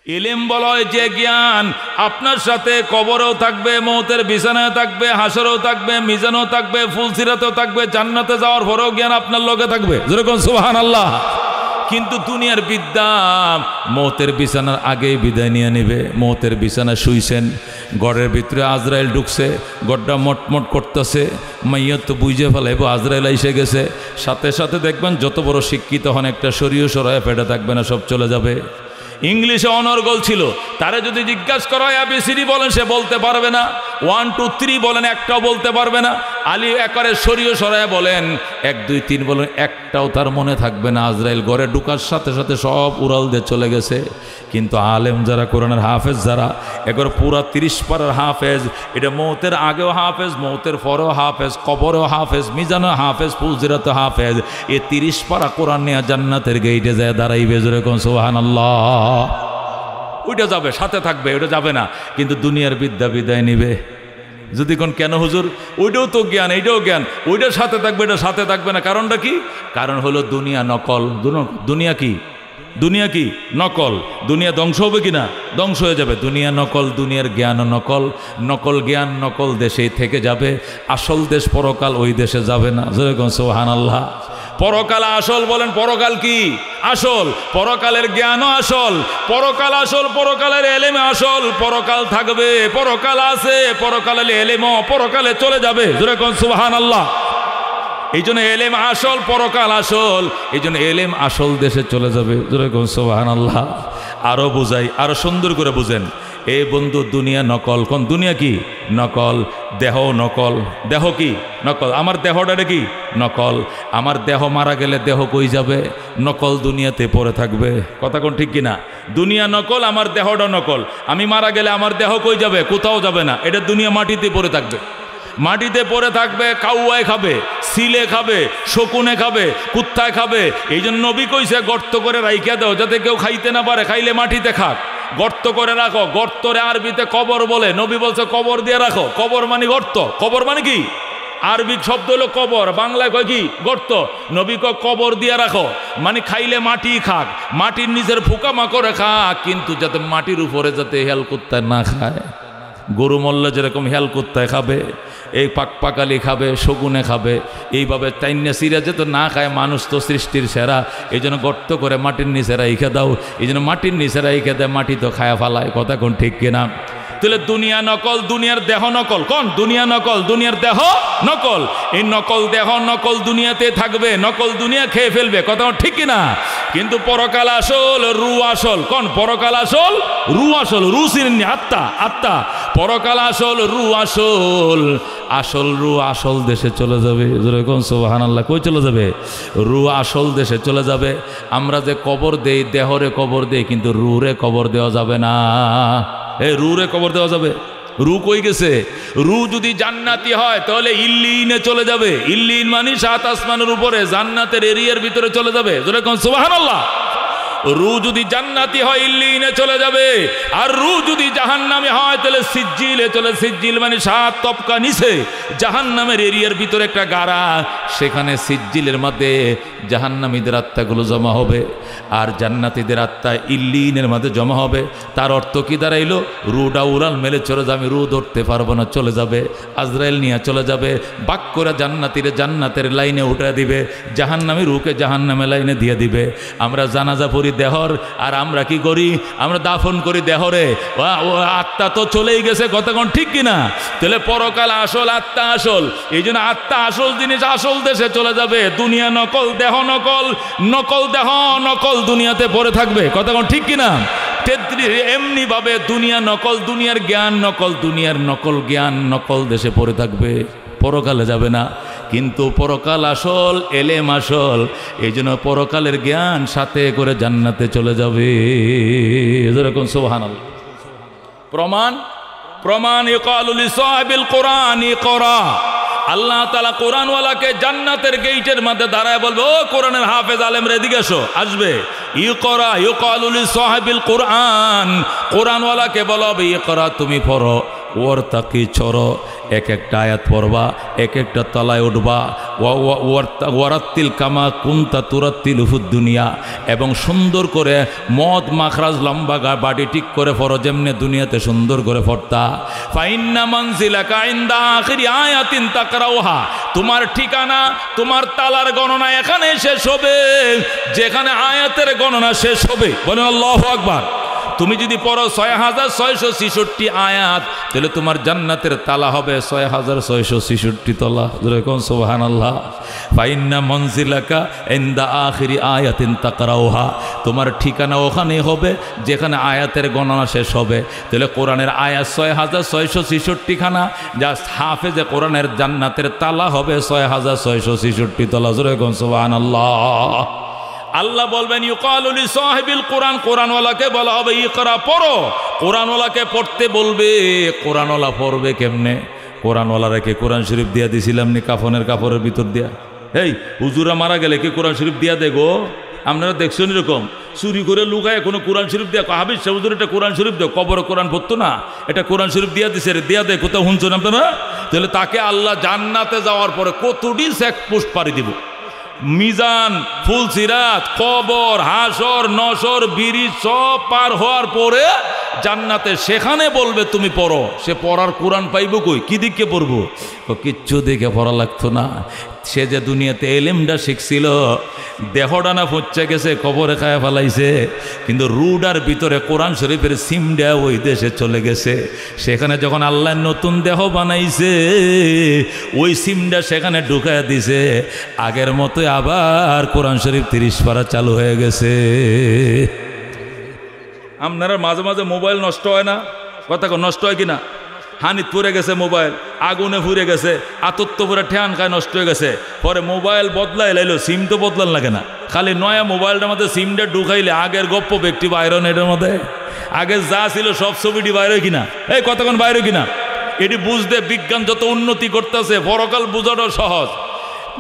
ইলম বলা হয় যে জ্ঞান আপনার সাথে কবরেও থাকবে, মৌতের বিছানায় থাকবে, হাসরেও থাকবে, মিজানেও থাকবে, ফুলসিরাতেও থাকবে, জান্নাতে যাওয়ার পরেও জ্ঞান আপনার লগে থাকবে। যেরকম সুবহানাল্লাহ। কিন্তু দুনিয়ার বিদ্যা মৌতের বিছানার আগেই বিদায় নিয়ে নেবে। মৌতের বিছানা শুইছেন, ঘরের ভিতরে আজরাইল ঢুকছে, গড়টা মটমট করতেছে, মাইয়ত তো বুঝে ফেলাইব আজরাইল এসে গেছে। সাথে সাথে দেখবেন যত বড় শিক্ষিত হন একটা শরীয় সরায় পেটে থাকবে না, সব চলে যাবে। ইংলিশে অনর্গল ছিল, তারে যদি জিজ্ঞাসা করা হয় ABCD বলেন, সে বলতে পারবে না। 1 2 3 বলেন, একটাও বলতে পারবে না। আলী একারে শরীয় সরায় বলেন 1 2 3 বলেন, একটাও তার মনে থাকবে না। আজরাইল ঘরে ঢুকার সাথে সাথে সব উড়াল দিয়ে চলে গেছে। কিন্তু আলেম যারা, কোরআনের হাফেজ যারা, একবার পুরা 30 পারার হাফেজ, এটা মৌতের আগেও হাফেজ, মৌতের পরেও হাফেজ, কবরেও হাফেজ, মিজানেও হাফেজ, ফুলসিরাতে হাফেজ। এই 30 পারা কোরআন নিয়ে জান্নাতের গেইটে যায় দাঁড়াইবে। যেরকম সুবহানাল্লাহ। ওইটা যাবে, সাথে থাকবে, ওইটা যাবে না। কিন্তু দুনিয়ার বিদ্যা বিদায় নিবে। যদি কোন কেন হুজুর, ওইটাও তো জ্ঞান, এইটাও জ্ঞান, ওইটার সাথে থাকবে, এটা সাথে থাকবে না। কারণটা কি? কারণ হলো দুনিয়া নকল। দুনিয়া কি? দুনিয়া কি? নকল। দুনিয়া ধ্বংস হবে কি না? ধ্বংস হয়ে যাবে। দুনিয়া নকল, দুনিয়ার জ্ঞান নকল। নকল জ্ঞান নকল দেশেই থেকে যাবে। আসল দেশ পরকাল, ওই দেশে যাবে না। যেরকম সুবহানাল্লাহ। পরকাল আসল বলেন, পরকাল কি? আসল। পরকালের জ্ঞানও আসল, পরকাল আসল, পরকালের এলেম আসল। পরকাল থাকবে, পরকাল আছে, পরকালের এলেমও পরকালে চলে যাবে। যেরকম সুবহানাল্লাহ। এই জন্য এলেম আসল, পরকাল আসল, এই জন্য এলেম আসল দেশে চলে যাবে। যেরকম সুবহানাল্লাহ। আরো বুঝাই, আরো সুন্দর করে বুঝেন। এই বন্ধু, দুনিয়া নকল। কোন দুনিয়া কি? নকল। দেহ নকল। দেহ কি? নকল। আমার দেহটা কি? নকল। আমার দেহ মারা গেলে দেহ কই যাবে? নকল দুনিয়াতে পড়ে থাকবে। কথা কোন ঠিক কিনা? দুনিয়া নকল, আমার দেহটা নকল। আমি মারা গেলে আমার দেহ কই যাবে? কোথাও যাবে না। এটা দুনিয়া মাটিতে পড়ে থাকবে। মাটিতে পড়ে থাকবে। কাউয়ায় খাবে, সিলে খাবে, শকুনে খাবে, কুত্তায় খাবে। এই জন্য নবী কইছে গর্ত করে রাইখা দাও, যাতে কেউ খাইতে না পারে। খাইলে মাটিতে খাক। গর্ত করে রাখো। গর্তরে আরবিতে কবর বলে। নবী বলছে কবর দিয়ে রাখো। কবর মানে গর্ত। কবর মানে কি? আরবিক শব্দ হলো কবর, বাংলায় কয় কি? গর্ত। নবী কয় কবর দিয়ে রাখো, মানে খাইলে মাটি খাক, মাটির নিচের ফুকামা করে খাক, কিন্তু যাতে মাটির উপরে যাতে হেল কুত্তায় না খায়। গরু মল্লা যেরকম হেল কুত্তায় খাবে, এই পাকপাকালি খাবে, শগুনে খাবে, এইভাবে তাইন্যা সিরা যেত না খায়। মানুষ তো সৃষ্টির সেরা, এই জন্য গর্ত করে মাটির নিচে রাইখে দাও। এই জন্য মাটির নিচে রাইখে দেয়, মাটি তো খায়া ফালায়। কথা কোন ঠিক কিনা? তাহলে দুনিয়া নকল, দুনিয়ার দেহ নকল। কোন? দুনিয়া নকল, দুনিয়ার দেহ নকল। এই নকল দেহ নকল দুনিয়াতে থাকবে, নকল দুনিয়া খেয়ে ফেলবে। কথা ঠিক কিনা? কিন্তু পরকাল আসল, রু আসল। কোন? পরকাল আসল, রু আসল। রু চিনি? আত্মা, আত্মা। পরকাল আসল, রু আসল। আসল রু আসল দেশে চলে যাবে। যেরকম সুবহানাল্লাহ। কই চলে যাবে? রু আসল দেশে চলে যাবে। আমরা যে কবর দেই, দেহরে কবর দেই, কিন্তু রুরে কবর দেওয়া যাবে না। এই রুরে কবর দেওয়া যাবে? রু কই গেছে? রু যদি জান্নাতি হয় তাহলে ইল্লিনে চলে যাবে। ইল্লিন মানে 7 আসমানের উপরে জান্নাতের এরিয়ার ভিতরে চলে যাবে। যেরকম সুবহানাল্লাহ। রু যদি জান্নাতি হয় ইল্লিনে চলে যাবে। আর রু যদি জাহান্নামে হয় তাহলে সিজ্জিলে চলে। সিজ্জিল মানে 7 তপকা নিচে জাহান্নামের এরিয়ার ভিতরে একটা গাড়া, সেখানে সিজ্জিলের মধ্যে জাহান্নামীদের আত্মাগুলো জমা হবে, আর জান্নাতীদের আত্মা ইল্লিনের মধ্যে জমা হবে। তার অর্থ কি দাঁড়াইলো? রুটা উড়াল মেলে চলে যাবে। রু ধরতে পারবো না, চলে যাবে। আজরাইল নিয়ে চলে যাবে। বাক করে জান্নাতীরে জান্নাতের লাইনে উঠে দিবে, জাহান্নামী রুকে জাহান্নামের লাইনে দিয়ে দিবে। আমরা জানাজা পড়ি দেহর, আর আমরা কি করি? আমরা দাফন করি দেহরে। ও আত্মা তো চলেই গেছে। কতক্ষণ ঠিক কিনা? তাহলে পরকাল আসল, আত্মা আসল। এই জন্য আত্মা আসল জিনিস আসল দেশে চলে যাবে। দুনিয়া নকল, দেহ নকল। নকল দেহ নকল দুনিয়াতে পড়ে থাকবে। কতক্ষণ ঠিক কিনা? এমনি ভাবে দুনিয়া নকল, দুনিয়ার জ্ঞান নকল, দুনিয়ার নকল জ্ঞান নকল দেশে পড়ে থাকবে, পরকালে যাবে না। কিন্তু পরকাল আসল, এলেম আসল। এই জন্য পরকালের জ্ঞান সাথে করে জান্নাতে চলে যাবে। যেরকম সুবহানাল্লাহ। প্রমাণ, প্রমাণ। ইকালু লিসাহিবিল কোরআন ইকরা। আল্লাহ তাআলা কোরআনওয়ালাকে জান্নাতের গেইটের মধ্যে দাঁড়ায় বলবে, ও কোরআনের হাফেজ আলেমরা এদিকে এসো। আসবে। ইকরা, ইকালু লিসাহিবিল কোরআন। কোরআনওয়ালাকে বলা হবে ইকরা, তুমি পড়ো। ওয়ারতাকি, চড়ো। এক একটা আয়াত পড়বা, এক একটা তলায় উঠবা। ওয়ারাত্তিল কামা কুনতা তুরাত্তিল উফুদ দুনিয়া, এবং সুন্দর করে মদ মাখরাজ লম্বা বাড়ি ঠিক করে পড়ো, যেমনি দুনিয়াতে সুন্দর করে পড়তা। ফাইন্না মানজিলাকা ইনদা আখিরি আয়াতিন তাকরাউহা, তোমার ঠিকানা, তোমার তালার গণনা এখানে শেষ হবে যেখানে আয়াতের গণনা শেষ হবে। বলেন আল্লাহু আকবার। তুমি যদি পড়ো 6666 আয়াত, তাহলে তোমার জান্নাতের তালা হবে 6666 তলা। যেরকম সুবহানাল্লাহ। ফাইন্না মানজিলাকা ইনদা আখিরি আয়াতিন তাকরাউহা, তোমার ঠিকানা ওখানে হবে যেখানে আয়াতের গণনা শেষ হবে। তাহলে কোরআনের আয়াত 6666 খানা, যা হাফেজে কোরআনের জান্নাতের তালা হবে 6666 তলা। যেরকম সুবহানাল্লাহ। আল্লাহ বলবেন ইউকালু লি সাহিবিল কোরআন, কোরআনওয়ালাকে বলা হবে ইকরা, পড়ো। কোরআনওয়ালাকে পড়তে বলবে। কোরআনওয়ালা পড়বে কেমনে? কোরআনওয়ালারা কে কোরআন শরীফ দিয়া দিছিলাম নি কাফনের কাপড়ের ভিতর দিয়া? এই হুজুরা মারা গেলে কি কোরআন শরীফ দিয়া দে গো? আপনারা দেখছেন এরকম চুরি করে লুকায় কোনো কোরআন শরীফ দিয়া, হাবিজ সাহেব হুজুর এটা কোরআন শরীফ দেও, কবরে কোরআন পড়তো না, এটা কোরআন শরীফ দিয়া দিছে রে, দিয়া দে, কোথাও শুনছেন আপনারা? তাহলে তাকে আল্লাহ জান্নাতে যাওয়ার পরে কতটি চেকপোস্ট পাড়ি দিব। মিজান, ফুলসিরাত, কবর, হাসর, নসর, বিরিজ সব পার হওয়ার পরে জান্নাতে সেখানে বলবে তুমি পড়ো। সে পড়ার কোরআন পাইব কই? কি দিকে পড়বো? কিচ্ছু দেখে পড়া লাগতো না। সে যে দুনিয়াতে এলেমটা শিখছিল, দেহডানা পচে গেছে, কবরে খায়া ফেলাইছে, কিন্তু রুডার ভিতরে কোরআন শরীফের সিমডা ওই দেশে চলে গেছে। সেখানে যখন আল্লাহ নতুন দেহ বানাইছে, ওই সিমডা সেখানে ঢুকায়া দিছে। আগের মতোই আবার কোরআন শরীফ 30 পারা চালু হয়ে গেছে। আপনারা মাঝে মাঝে মোবাইল নষ্ট হয় না? কথা নষ্ট হয় কিনা? হানি পড়ে গেছে, মোবাইল আগুনে ফুরে গেছে, আতত্ব পুরে ঠেয়ান খায় নষ্ট হয়ে গেছে। পরে মোবাইল বদলাই লাইলো, সিম তো বদলান লাগে না, খালি নয়া মোবাইলটার মধ্যে সিমটা ঢুকাইলে আগের গপ্প ব্যক্তি বাইরন। এটার মধ্যে আগে যা ছিল সব ছবিটি বাইরে কিনা? এই কতক্ষণ বাইরে কিনা? এটি বুঝতে বিজ্ঞান যত উন্নতি করতেছে, পরকাল বুঝাটা সহজ।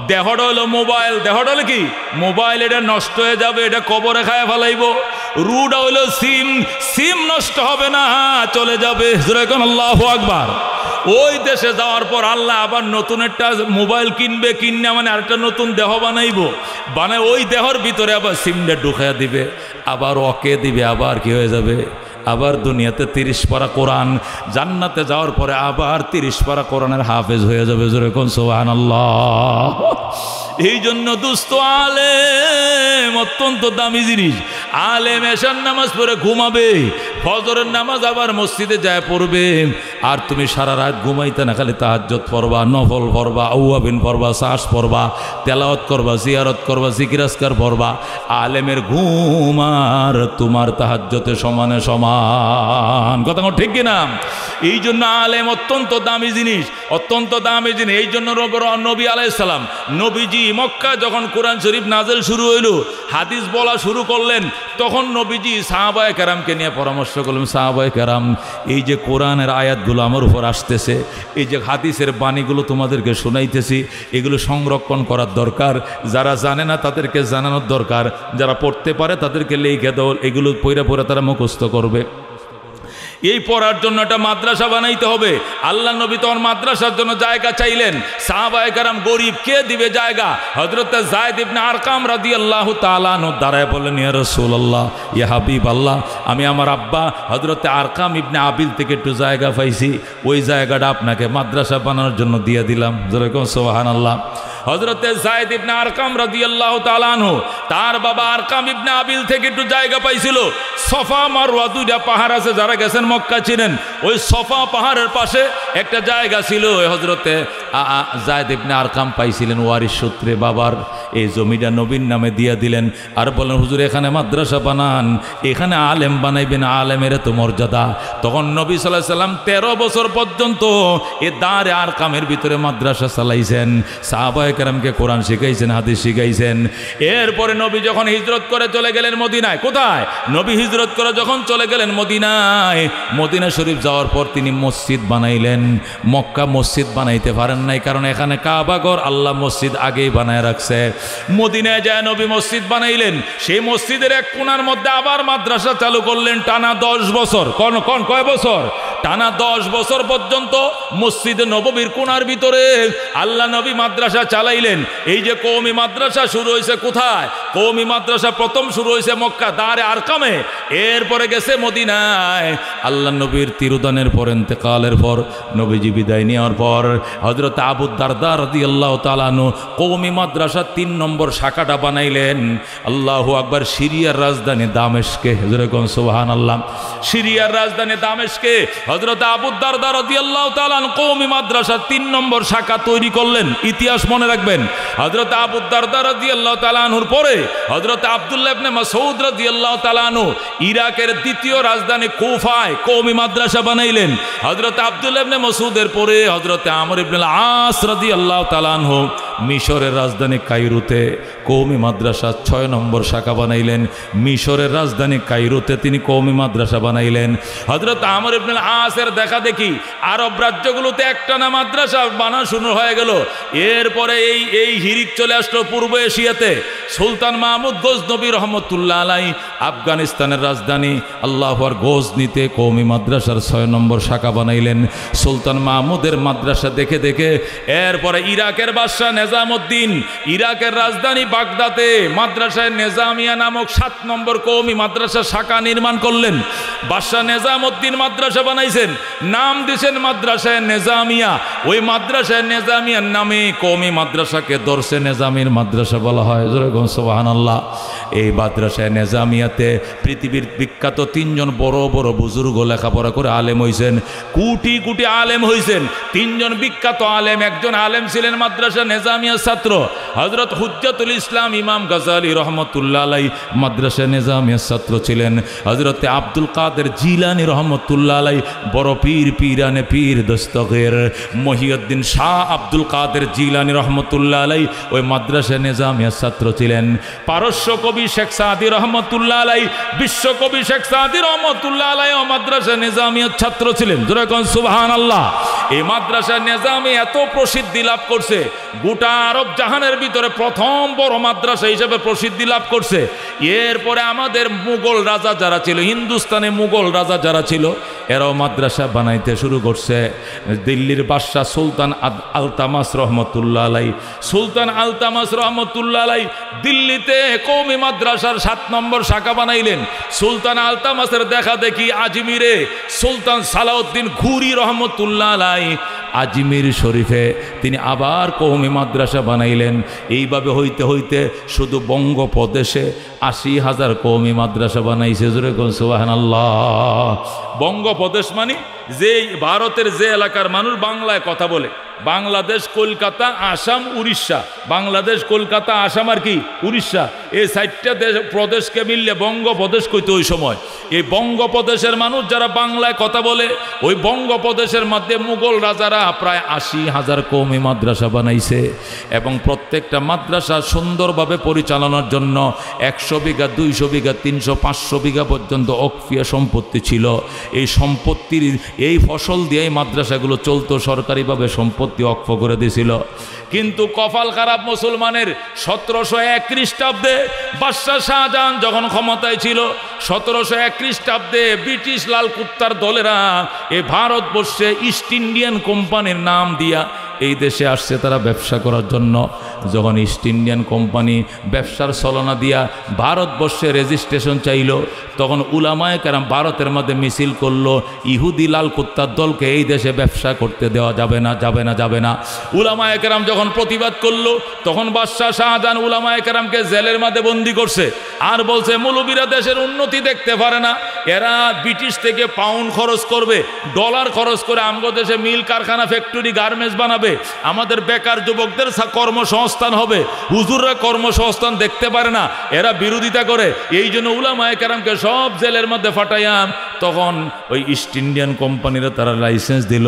দেহটা হলো মোবাইল, দেহটা হলো কি মোবাইল, এটা নষ্ট হয়ে যাবে, এটা কবরে খায় ফেলাইব। রুডা হইলো সিম, সিম নষ্ট হবে না, চলে যাবে। আল্লাহু আকবার। ওই দেশে যাওয়ার পর আল্লাহ আবার নতুন একটা মোবাইল কিনবে, কিনে মানে আরেকটা নতুন দেহ বানাইব, বানায় ওই দেহর ভিতরে আবার সিমটা ঢুকাইয়া দিবে, আবার ওকে দিবে, আবার কি হয়ে যাবে? আবার দুনিয়াতে 30 পারা কোরআন, জান্নাতে যাওয়ার পরে আবার 30 পারা কোরআনের হাফেজ হয়ে যাবে। যেরকম সুবহানাল্লাহ। এই জন্য দুস্থ আলেম অত্যন্ত দামি জিনিস। আলেম এশার নামাজ পড়ে ঘুমাবে, ফজরের নামাজ আবার মসজিদে যায় পড়বে। আর তুমি সারা রাত ঘুমাইতে না, খালি তাহাজ্জুদ পড়বা, নফল পড়বা, আউয়াবিন পড়বা, শ্বাস পড়বা, তেলাওয়াত করবা, জিয়ারত করবা, জিকির আজকার পড়বা। আলেমের ঘুম আর তোমার তাহাজ্জুদের সমানে সমান। কথা ঠিক কিনা? এই জন্য আলেম অত্যন্ত দামি জিনিস, অত্যন্ত দামি জিনিস। এই জন্য নবী আলাইহিস সালাম, নবীজি মক্কা যখন কোরআন শরীফ নাজেল শুরু হইল, হাদিস বলা শুরু করলেন, তখন নবীজি সাহাবায়ে কেরামকে নিয়ে পরামর্শ করলেন, সাহাবায়ে কেরাম, এই যে কোরআনের আয়াতগুলো আমার উপর আসতেছে, এই যে হাদিসের বাণীগুলো তোমাদেরকে শোনাইতেছি, এগুলো সংরক্ষণ করার দরকার। যারা জানে না তাদেরকে জানানোর দরকার, যারা পড়তে পারে তাদেরকে লিখে দাও, এগুলো পড়ে পড়ে তারা মুখস্থ করবে। এই পড়ার জন্য একটা মাদ্রাসা বানাইতে হবে। আল্লাহ নবী তখন মাদ্রাসার জন্য জায়গা চাইলেন। সাহাবায়ে কেরাম গরিব, কে দিবে জায়গা? হযরত যায়েদ ইবনে আরকাম রাদিয়াল্লাহু তাআলা আনহু দাঁড়ায় বললেন, ইয়া রাসূলুল্লাহ, ইয়া হাবিবাল্লাহ, আমি আমার আব্বা হযরত আরকাম ইবনে আবিল থেকে একটু জায়গা পাইছি, ওই জায়গাটা আপনাকে মাদ্রাসা বানানোর জন্য দিয়ে দিলাম। যেরকম সুবহানাল্লাহ। হযরতে যায়েদ ইবনে আরকাম রাদিয়াল্লাহু তাআলা আনহু তার বাবা আরকাম ইবনে আবিল থেকে একটু জায়গা পাইছিল। সফা মারওয়া দুইটা পাহাড় আছে, যারা গেছেন মক্কা চিনেন। ওই সফা পাহাড়ের পাশে একটা জায়গা ছিল, হযরতে যায়েদ ইবনে আরকাম পাইছিলেন ওয়ারিশ সূত্রে, বাবার এই জমিটা নবীর নামে দিয়ে দিলেন। আর বলেন, হুজুর এখানে মাদ্রাসা বানান, এখানে আলেম বানাইবেন, আলেমের তো মর্যাদা। তখন নবী সাল্লাল্লাহু আলাইহি সাল্লাম 13 বছর পর্যন্ত এ দারে আরকামের ভিতরে মাদ্রাসা চালাইছেন, সাহাবায়ে কেরামকে কোরআন শিখাইছেন, হাদিস শিখাইছেন। এরপরে নবী যখন হিজরত করে চলে গেলেন মদিনায়, কোথায়? নবী হিজরত করে যখন চলে গেলেন মদিনায়, মদিনা শরীফ যাওয়ার পর তিনি মসজিদ বানাইলেন। মক্কা মসজিদ বানাইতে পারেন নাই, কারণ এখানে কাবা ঘর, আল্লাহ মসজিদ আগেই বানায় রাখছে। মদিনায় যায় নবী মসজিদ বানাইলেন, সেই মসজিদের এক কোণার মধ্যে আবার মাদ্রাসা চালু করলেন টানা 10 বছর। কয় বছর? টানা 10 বছর পর্যন্ত মসজিদে নববীর কোণার ভিতরে আল্লাহ নবী মাদ্রাসা চালাইলেন। এই যে কওমি মাদ্রাসা শুরু হয়েছে কোথায়? কওমি মাদ্রাসা প্রথম শুরু হয়েছে মক্কা দারে আরকামে, এরপরে গেছে মদিনায়। আল্লাহ নবীর তিরুদানের পর, ইন্তেকালের পর, নবীজি বিদায় নেওয়ার পর হযরত আবু দারদা রাদিয়াল্লাহু তাআলা আনহু কওমি মাদ্রাসা 3 নম্বর শাখাটা বানাইলেন। আল্লাহু আকবার। সিরিয়ার রাজধানী দামেস্কে, হুজুরে কোন সুবহানাল্লাহ। সিরিয়ার রাজধানী দামেস্কে হযরত আবু দারদা রাদিয়াল্লাহু তাআলা আনহু কওমি মাদ্রাসা 3 নম্বর শাখা তৈরি করলেন। ইতিহাস মনে রাখবেন, হযরত আবু দারদা রাদিয়াল্লাহু তাআলা আনহুর পরে হযরত আব্দুল্লাহ ইবনে মাসউদ রাদিয়াল্লাহু তাআলা আনহু ইরাকের দ্বিতীয় রাজধানী কুফায় কওমি মাদ্রাসা বানাইলেন। হযরত আব্দুল্লাহ ইবনে মাসউদের পরে হযরত আমর ইবনে আল-আস রাদিয়াল্লাহু তাআলা আনহু মিশরের রাজধানী কায়রোতে কওমি মাদ্রাসা 6 নম্বর শাখা বানাইলেন। মিশরের রাজধানী কায়রোতে তিনি কওমি মাদ্রাসা বানাইলেন। হযরত আমর ইবনে আল-আসের দেখা দেখি আরব রাজ্যগুলোতে একটানা মাদ্রাসা বানা শুরু হয়ে গেল। এরপরে এই হিরিক চলে আসলো পূর্ব এশিয়াতে। সুলতান মাহমুদ গজনবী রহমতুল্লাহ আলাই আফগানিস্তানের রাজধানী আল্লাহর গজনিতে কওমি মাদ্রাসার 6 নম্বর শাখা বানাইলেন। সুলতান মাহমুদের মাদ্রাসা দেখে দেখে এরপরে ইরাকের বাদশাহ নিজামউদ্দিন ইরাকের রাজধানী বাগদাদে মাদ্রাসায় নিজামিয়া নামক 7 নম্বর কওমি মাদ্রাসা শাখা নির্মাণ করলেন। বাদশাহ নিজামউদ্দিন মাদ্রাসা বানাইছেন, নাম দিয়েছেন মাদ্রাসায় নিজামিয়া। ওই মাদ্রাসায় নিজামিয়ার নামে কওমি মাদ্রাসাকে দরসে নিজামির মাদ্রাসা বলা হয়। সুবহানাল্লাহ। এই মাদ্রাসায় নিজামিয়াতে পৃথিবীর বিখ্যাত 3 জন বড় বড় বুজুর্গ লেখাপড়া করে আলেম হইছেন, কোটি কোটি আলেম হইছেন। 3 জন বিখ্যাত আলেম, একজন আলেম ছিলেন মাদ্রাসা নিজামিয়ার ছাত্র হযরত হুজ্জাতুল ইসলাম ইমাম গাজালি রহমতুল্লাহ আলাই মাদ্রাসা নিজামিয়ার ছাত্র ছিলেন। হযরত আব্দুল কাদের জিলানী রহমতুল্লাহ আলাই বড় পীর পীরানে পীর দস্তগীর মহিউদ্দিন শাহ আব্দুল কাদের জিলানী রহমতুল্লাহ আলাই ওই মাদ্রাসা নিজামিয়ার ছাত্র ছিলেন। পারস্য কবি শেখ সাদি রহমতুল্লাহ আলাই, বিশ্বকবি শেখ সাদি রহমতুল্লাহ আলাই ও মাদ্রাসা নিজামিয়ার ছাত্র ছিলেন। জোরে কোন সুবহানাল্লাহ। এই মাদ্রাসা নিজামি এত প্রসিদ্ধি লাভ করছে, গোটা আরব জাহানের ভিতরে প্রথম বড় মাদ্রাসা হিসেবে প্রসিদ্ধি লাভ করছে। এরপরে আমাদের মুঘল রাজা যারা ছিল, হিন্দুস্তানে মুঘল রাজা যারা ছিল, এরাও মাদ্রাসা বানাইতে শুরু করছে। দিল্লির বাদশাহ সুলতান আলতামাস রহমতুল্লাহ আলাই, সুলতান আলতামাস রহমতুল্লাহ আলাই দিল্লিতে কওমি মাদ্রাসার 7 নম্বর শাখা বানাইলেন। সুলতান আলতামাসের দেখা দেখি আজমিরে সুলতান সালাউদ্দিন ঘুরি রহমতুল্লাহ আলাই আজমির শরীফে তিনি আবার কওমি মাদ্রাসা বানাইলেন। এইভাবে হইতে হইতে শুধু বঙ্গপ্রদেশে 80,000 কওমি মাদ্রাসা বানাইছে। জোরে কোন সুবহানাল্লাহ। বঙ্গপ্রদেশ মানে যে ভারতের যে এলাকার মানুষ বাংলায় কথা বলে, বাংলাদেশ, কলকাতা, আসাম, উড়িষ্যা, বাংলাদেশ, কলকাতা, আসাম আর কি উড়িষ্যা, এই 4টা দেশ প্রদেশকে মিললে বঙ্গপ্রদেশ কইতো ওই সময়। এই বঙ্গপ্রদেশের মানুষ যারা বাংলায় কথা বলে, ওই বঙ্গপ্রদেশের মধ্যে মুঘল রাজারা প্রায় 80,000 কওমি মাদ্রাসা বানাইছে। এবং প্রত্যেকটা মাদ্রাসা সুন্দরভাবে পরিচালনার জন্য 100 বিঘা, 200 বিঘা, 300, 500 বিঘা পর্যন্ত অক্ফিয়া সম্পত্তি ছিল। এই সম্পত্তির এই ফসল দিয়ে এই মাদ্রাসাগুলো চলতো, সরকারিভাবে সম্পত্তি অক্ষ করে দিয়েছিল। কিন্তু কপাল খারাপ মুসলমানের, 1701 খ্রিস্টাব্দে বাদশাহ শাহজাহান যখন ক্ষমতায় ছিল, 1701 খ্রিস্টাব্দে ব্রিটিশ লাল কুত্তার দলেরা এই ভারতবর্ষে ইস্ট ইন্ডিয়ান কোম্পানির নাম দিয়া এই দেশে আসছে তারা ব্যবসা করার জন্য। যখন ইস্ট ইন্ডিয়ান কোম্পানি ব্যবসার ছলনা দিয়া ভারতবর্ষে রেজিস্ট্রেশন চাইল, তখন উলামায়ে কেরাম ভারতের মধ্যে মিছিল করলো, ইহুদি লাল কুত্তার দলকে এই দেশে ব্যবসা করতে দেওয়া যাবে না, যাবে না, যাবে না। উলামায়ে কেরাম যখন প্রতিবাদ করলো, তখন বাদশাহ শাহজাহান উলামায়ে কেরামকে জেলের মধ্যে বন্দি করছে। আর বলছে মৌলবীরা দেশের উন্নতি দেখতে পারে না, এরা ব্রিটিশ থেকে পাউন্ড খরচ করবে, ডলার খরচ করে আমগো দেশে মিল কারখানা, ফ্যাক্টরি, গার্মেন্টস বানাবে, আমাদের বেকার যুবকদের কর্মসংস্থান হবে। হুজুররা কর্মসংস্থান দেখতে পারে না, এরা বিরোধিতা করে। এই জন্য উলামায়ে কেরামকে সব জেলের মধ্যে ফাটাইয়াম। তখন ওই ইস্ট ইন্ডিয়ান কোম্পানিরা তারা লাইসেন্স দিল।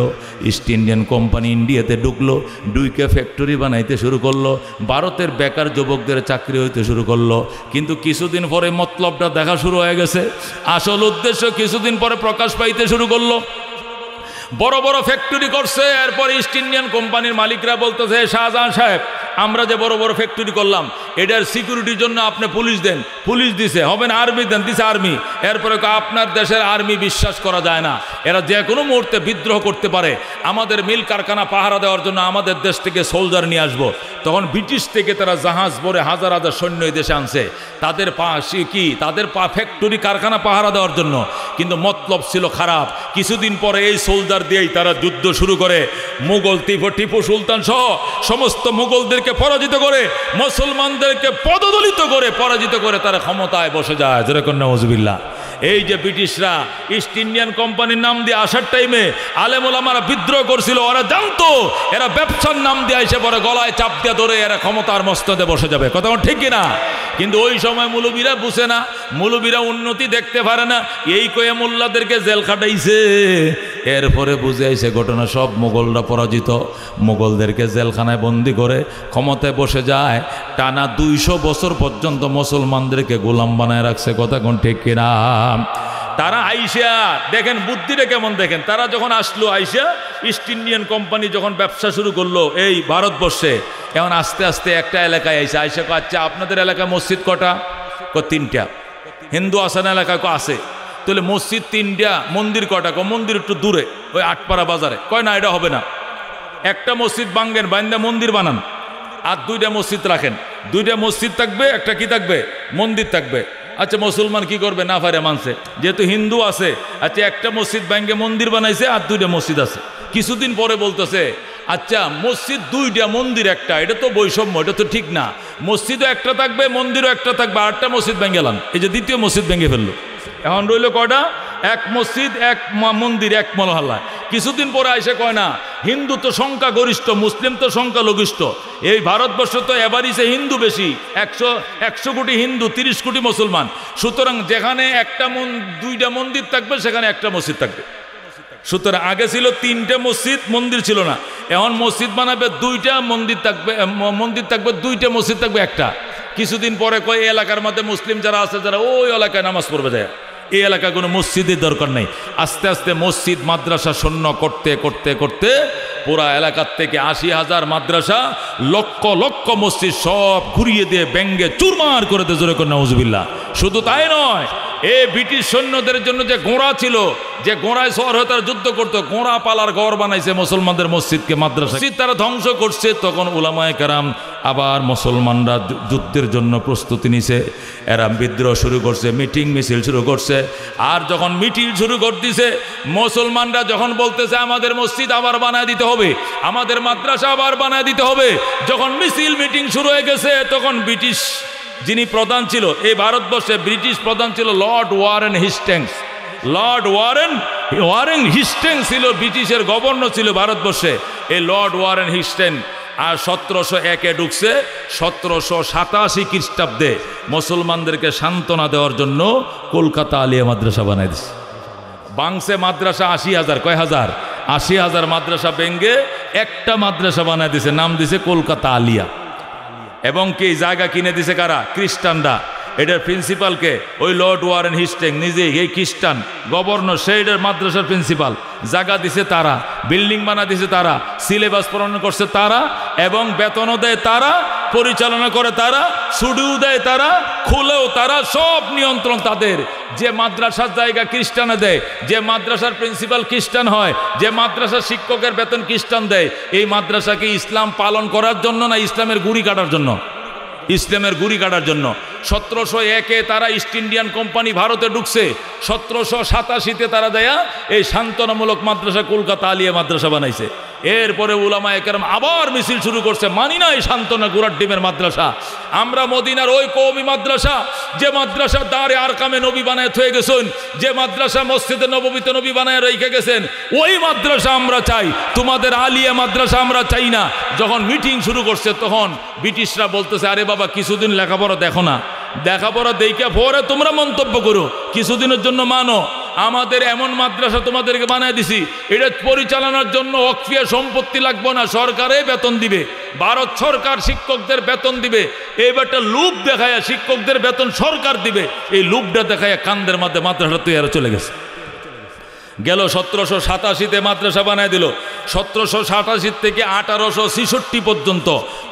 ইস্ট ইন্ডিয়ান কোম্পানি ইন্ডিয়াতে ঢুকলো, ঢুকে ফ্যাক্টরি বানাইতে শুরু করলো, ভারতের বেকার যুবকদের চাকরি হইতে শুরু করলো। কিন্তু কিছুদিন পরে মতলবটা দেখা শুরু হয়ে গেছে, আসল উদ্দেশ্য কিছুদিন পরে প্রকাশ পাইতে শুরু করলো। বড় বড় ফ্যাক্টরি করছে। এরপর ইস্ট ইন্ডিয়ান কোম্পানির মালিকরা বলতেছে, শাহজাহান সাহেব, আমরা যে বড় বড় ফ্যাক্টরি করলাম, এটার সিকিউরিটির জন্য আপনি পুলিশ দেন, পুলিশ দিছে, হবে না আর্মি দেন, দিছে আর্মি। এরপরে আপনার দেশের আর্মি বিশ্বাস করা যায় না, এরা যে কোনো মুহূর্তে বিদ্রোহ করতে পারে। আমাদের মিল কারখানা পাহারা দেওয়ার জন্য আমাদের দেশ থেকে সোলজার নিয়ে আসবো। তখন ব্রিটিশ থেকে তারা জাহাজ ভরে হাজার হাজার সৈন্য এই দেশে আনছে, তাদের তাদের ফ্যাক্টরি কারখানা পাহারা দেওয়ার জন্য। কিন্তু মতলব ছিল খারাপ। কিছুদিন পরে এই সোলজার দিয়েই তারা যুদ্ধ শুরু করে, মুঘল টিপু সুলতান সহ সমস্ত মুঘলদেরকে পরাজিত করে, মুসলমানদেরকে পদদলিত করে পরাজিত করে তারা ক্ষমতায় বসে যায়। যেরকম নাউজুবিল্লাহ। এই যে ব্রিটিশরা ইস্ট ইন্ডিয়ান কোম্পানির নাম দিয়ে আসার টাইমে আলেম ওলামারা বিদ্রোহ করছিল, ওরা জানতো এরা ব্যবসার নাম দিয়ে এসে পরে গলায় চাপ দিয়ে ধরে এরা ক্ষমতার মস্তদে বসে যাবে। কথা ঠিক কিনা? কিন্তু ওই সময় মুলুবিরা বুঝে না, মুলুবিরা উন্নতি দেখতে পারে না, এই কয়ে মোল্লাদেরকে জেল খাটাইছে। এরপরে বুঝে আইছে ঘটনা সব মোগলরা পরাজিত, মোগলদেরকে জেলখানায় বন্দি করে ক্ষমতায় বসে যায়। টানা 200 বছর পর্যন্ত মুসলমানদেরকে গোলাম বানায় রাখছে। কথা কোন ঠিক কিনা? তারা আইসা দেখেন বুদ্ধিটা কেমন, দেখেন তারা যখন আসলো, আইসা ইস্ট ইন্ডিয়ান কোম্পানি যখন ব্যবসা শুরু করলো এই ভারতবর্ষে, এখন আস্তে আস্তে একটা এলাকায় আইসা আচ্ছা আপনাদের এলাকায় মসজিদ কটা? 3টা। হিন্দু আসান এলাকায় আছে, তাহলে মসজিদ 3টা, মন্দির কটা? মন্দির একটু দূরে, ওই আটপাড়া বাজারে। কয় না, এটা হবে না, একটা মসজিদ ভাঙ্গেন, বাইন্দা মন্দির বানান, আর 2টা মসজিদ রাখেন। 2টা মসজিদ থাকবে, একটা কি থাকবে? মন্দির থাকবে। আচ্ছা মুসলমান কি করবে? না পারে মানছে, যেহেতু হিন্দু আছে। আচ্ছা একটা মসজিদ ভাঙ্গে মন্দির বানাইছে, আর 2টা মসজিদ আছে। কিছুদিন পরে বলতেছে আচ্ছা মসজিদ 2টা মন্দির একটা, এটা তো বৈষম্য, এটা তো ঠিক না। মসজিদও একটা থাকবে, মন্দিরও একটা থাকবে, 8টা মসজিদ ভেঙে গেলাম। এই যে দ্বিতীয় মসজিদ ভেঙে ফেললো। এখন রইল কয়টা? এক মসজিদ, এক মন্দির, এক মহল্লায়। কিছুদিন পরে এসে কয় না, হিন্দু তো সংখ্যা গরিষ্ঠ, মুসলিম তো সংখ্যা লঘিষ্ঠ। এই ভারতবর্ষ তো এবারই হিন্দু বেশি, 100 কোটি হিন্দু, 30 কোটি মুসলমান। সুতরাং যেখানে 2টা মন্দির থাকবে সেখানে একটা মসজিদ থাকবে। সুতরাং আগে ছিল 3টে মসজিদ, মন্দির ছিল না। এখন মসজিদ বানাবে 2টা, মন্দির থাকবে 2টা, মসজিদ থাকবে একটা। কিছুদিন পরে কয় এই এলাকার মধ্যে মুসলিম যারা আছে, যারা ওই এলাকায় নামাজ পড়বে যায়, এই এলাকায় কোনো মসজিদের দরকার নেই। আস্তে আস্তে মসজিদ মাদ্রাসা শূন্য করতে করতে করতে পুরা এলাকার থেকে 80,000 মাদ্রাসা, লক্ষ লক্ষ মসজিদ সব ঘুরিয়ে দিয়ে ব্যঙ্গে চুরমার করে দিয়ে জোরে করে নাউজুবিল্লাহ। শুধু তাই নয়, এই ব্রিটিশ সৈন্যদের জন্য যে ঘোড়া ছিল, যে ঘোড়ায় সওয়ার হয়ে তারা যুদ্ধ করতো, ঘোড়া পালার ঘর বানাইছে মুসলমানদের মসজিদকে, মাদ্রাসা তারা ধ্বংস করছে। তখন উলামায়ে কেরাম আবার মুসলমানরা যুদ্ধের জন্য প্রস্তুতি নিছে, এরা বিদ্রোহ শুরু করছে, মিটিং মিছিল শুরু করছে। আর যখন মিটিং শুরু করতেছে, মুসলমানরা যখন বলতেছে আমাদের মসজিদ আবার বানায় দিতে হবে, আমাদের মাদ্রাসা আবার বানায় দিতে হবে, যখন মিছিল মিটিং শুরু হয়ে গেছে, তখন ব্রিটিশ যিনি প্রধান ছিল এই ভারতবর্ষে, ব্রিটিশ প্রধান ছিল Lord Warren Hastings. Lord Warren Hastings ছিল ব্রিটিশের গভর্নর ছিল ভারতবর্ষে। এই লর্ড ওয়ারেন হেস্টিংস আর 1701-এ ঢুকছে। 1787 খ্রিস্টাব্দে মুসলমানদেরকে সান্ত্বনা দেওয়ার জন্য কলকাতা আলিয়া মাদ্রাসা বানাই দিছে। বাংসে মাদ্রাসা 80,000, কয় হাজার? 80,000 মাদ্রাসা ভেঙ্গে একটা মাদ্রাসা বানাই দিছে, নাম দিছে কলকাতা আলিয়া। এবং কি জায়গা কিনে দিছে কারা? খ্রিস্টানরা। এটার প্রিন্সিপালকে ওই লর্ড ওয়ারেন হেস্টিংস নিজেই, এই খ্রিস্টান গভর্নর, সেইটার মাদ্রাসার প্রিন্সিপাল। জায়গা দিছে তারা, বিল্ডিং বানা দিছে তারা, সিলেবাস প্রণয়ন করছে তারা, এবং বেতনও দেয় তারা, পরিচালনা করে তারা, ছুটিও দেয় তারা, খুলেও তারা, সব নিয়ন্ত্রণ তাদের। যে মাদ্রাসার জায়গা খ্রিস্টানে দেয়, যে মাদ্রাসার প্রিন্সিপাল খ্রিস্টান হয়, যে মাদ্রাসার শিক্ষকের বেতন খ্রিস্টান দেয়, এই মাদ্রাসাকে ইসলাম পালন করার জন্য না ইসলামের গুড়ি কাটার জন্য? ইসলামের গুড়ি কাটার জন্য। 1701-এ তারা ইস্ট ইন্ডিয়ান কোম্পানি ভারতে ঢুকছে, 1787-তে তারা দেয়া এই সান্ত্বনামূলক মাদ্রাসা কলকাতা আলিয়া মাদ্রাসা বানাইছে। এরপরে উলামায়ে কেরাম আবার মিছিল শুরু করছে, মানি না এই সান্ত্বনা গুড়ার ডিমের মাদ্রাসা। আমরা মদিনার ওই কওমি মাদ্রাসা, যে মাদ্রাসা দারে আরকামে নবী বানায় থয়ে গেছেন, যে মাদ্রাসা মসজিদে নববীতে নবী বানায় রেখে গেছেন, ওই মাদ্রাসা আমরা চাই, তোমাদের আলিয়া মাদ্রাসা আমরা চাই না। যখন মিটিং শুরু করছে তখন ব্রিটিশরা বলতেছে, আরে বাবা কিছুদিন লেখাপড়া দেখো না, লেখাপড়া দেখে পরে তোমরা মন্তব্য করো, কিছুদিনের জন্য মানো। আমাদের এমন মাদ্রাসা তোমাদেরকে বানায় দিছি, এটা পরিচালনার জন্য ওয়াকফিয়া সম্পত্তি লাগবে না, সরকারে বেতন দিবে, ভারত সরকার শিক্ষকদের বেতন দিবে। এইবারটা লুপ দেখায় শিক্ষকদের বেতন সরকার দিবে, এই লুপটা দেখায় কান্দের মধ্যে মাদ্রাসা তৈরি চলে গেছে। গেল 1787-তে মাদ্রাসা বানায় দিল। 1787 থেকে 1866 পর্যন্ত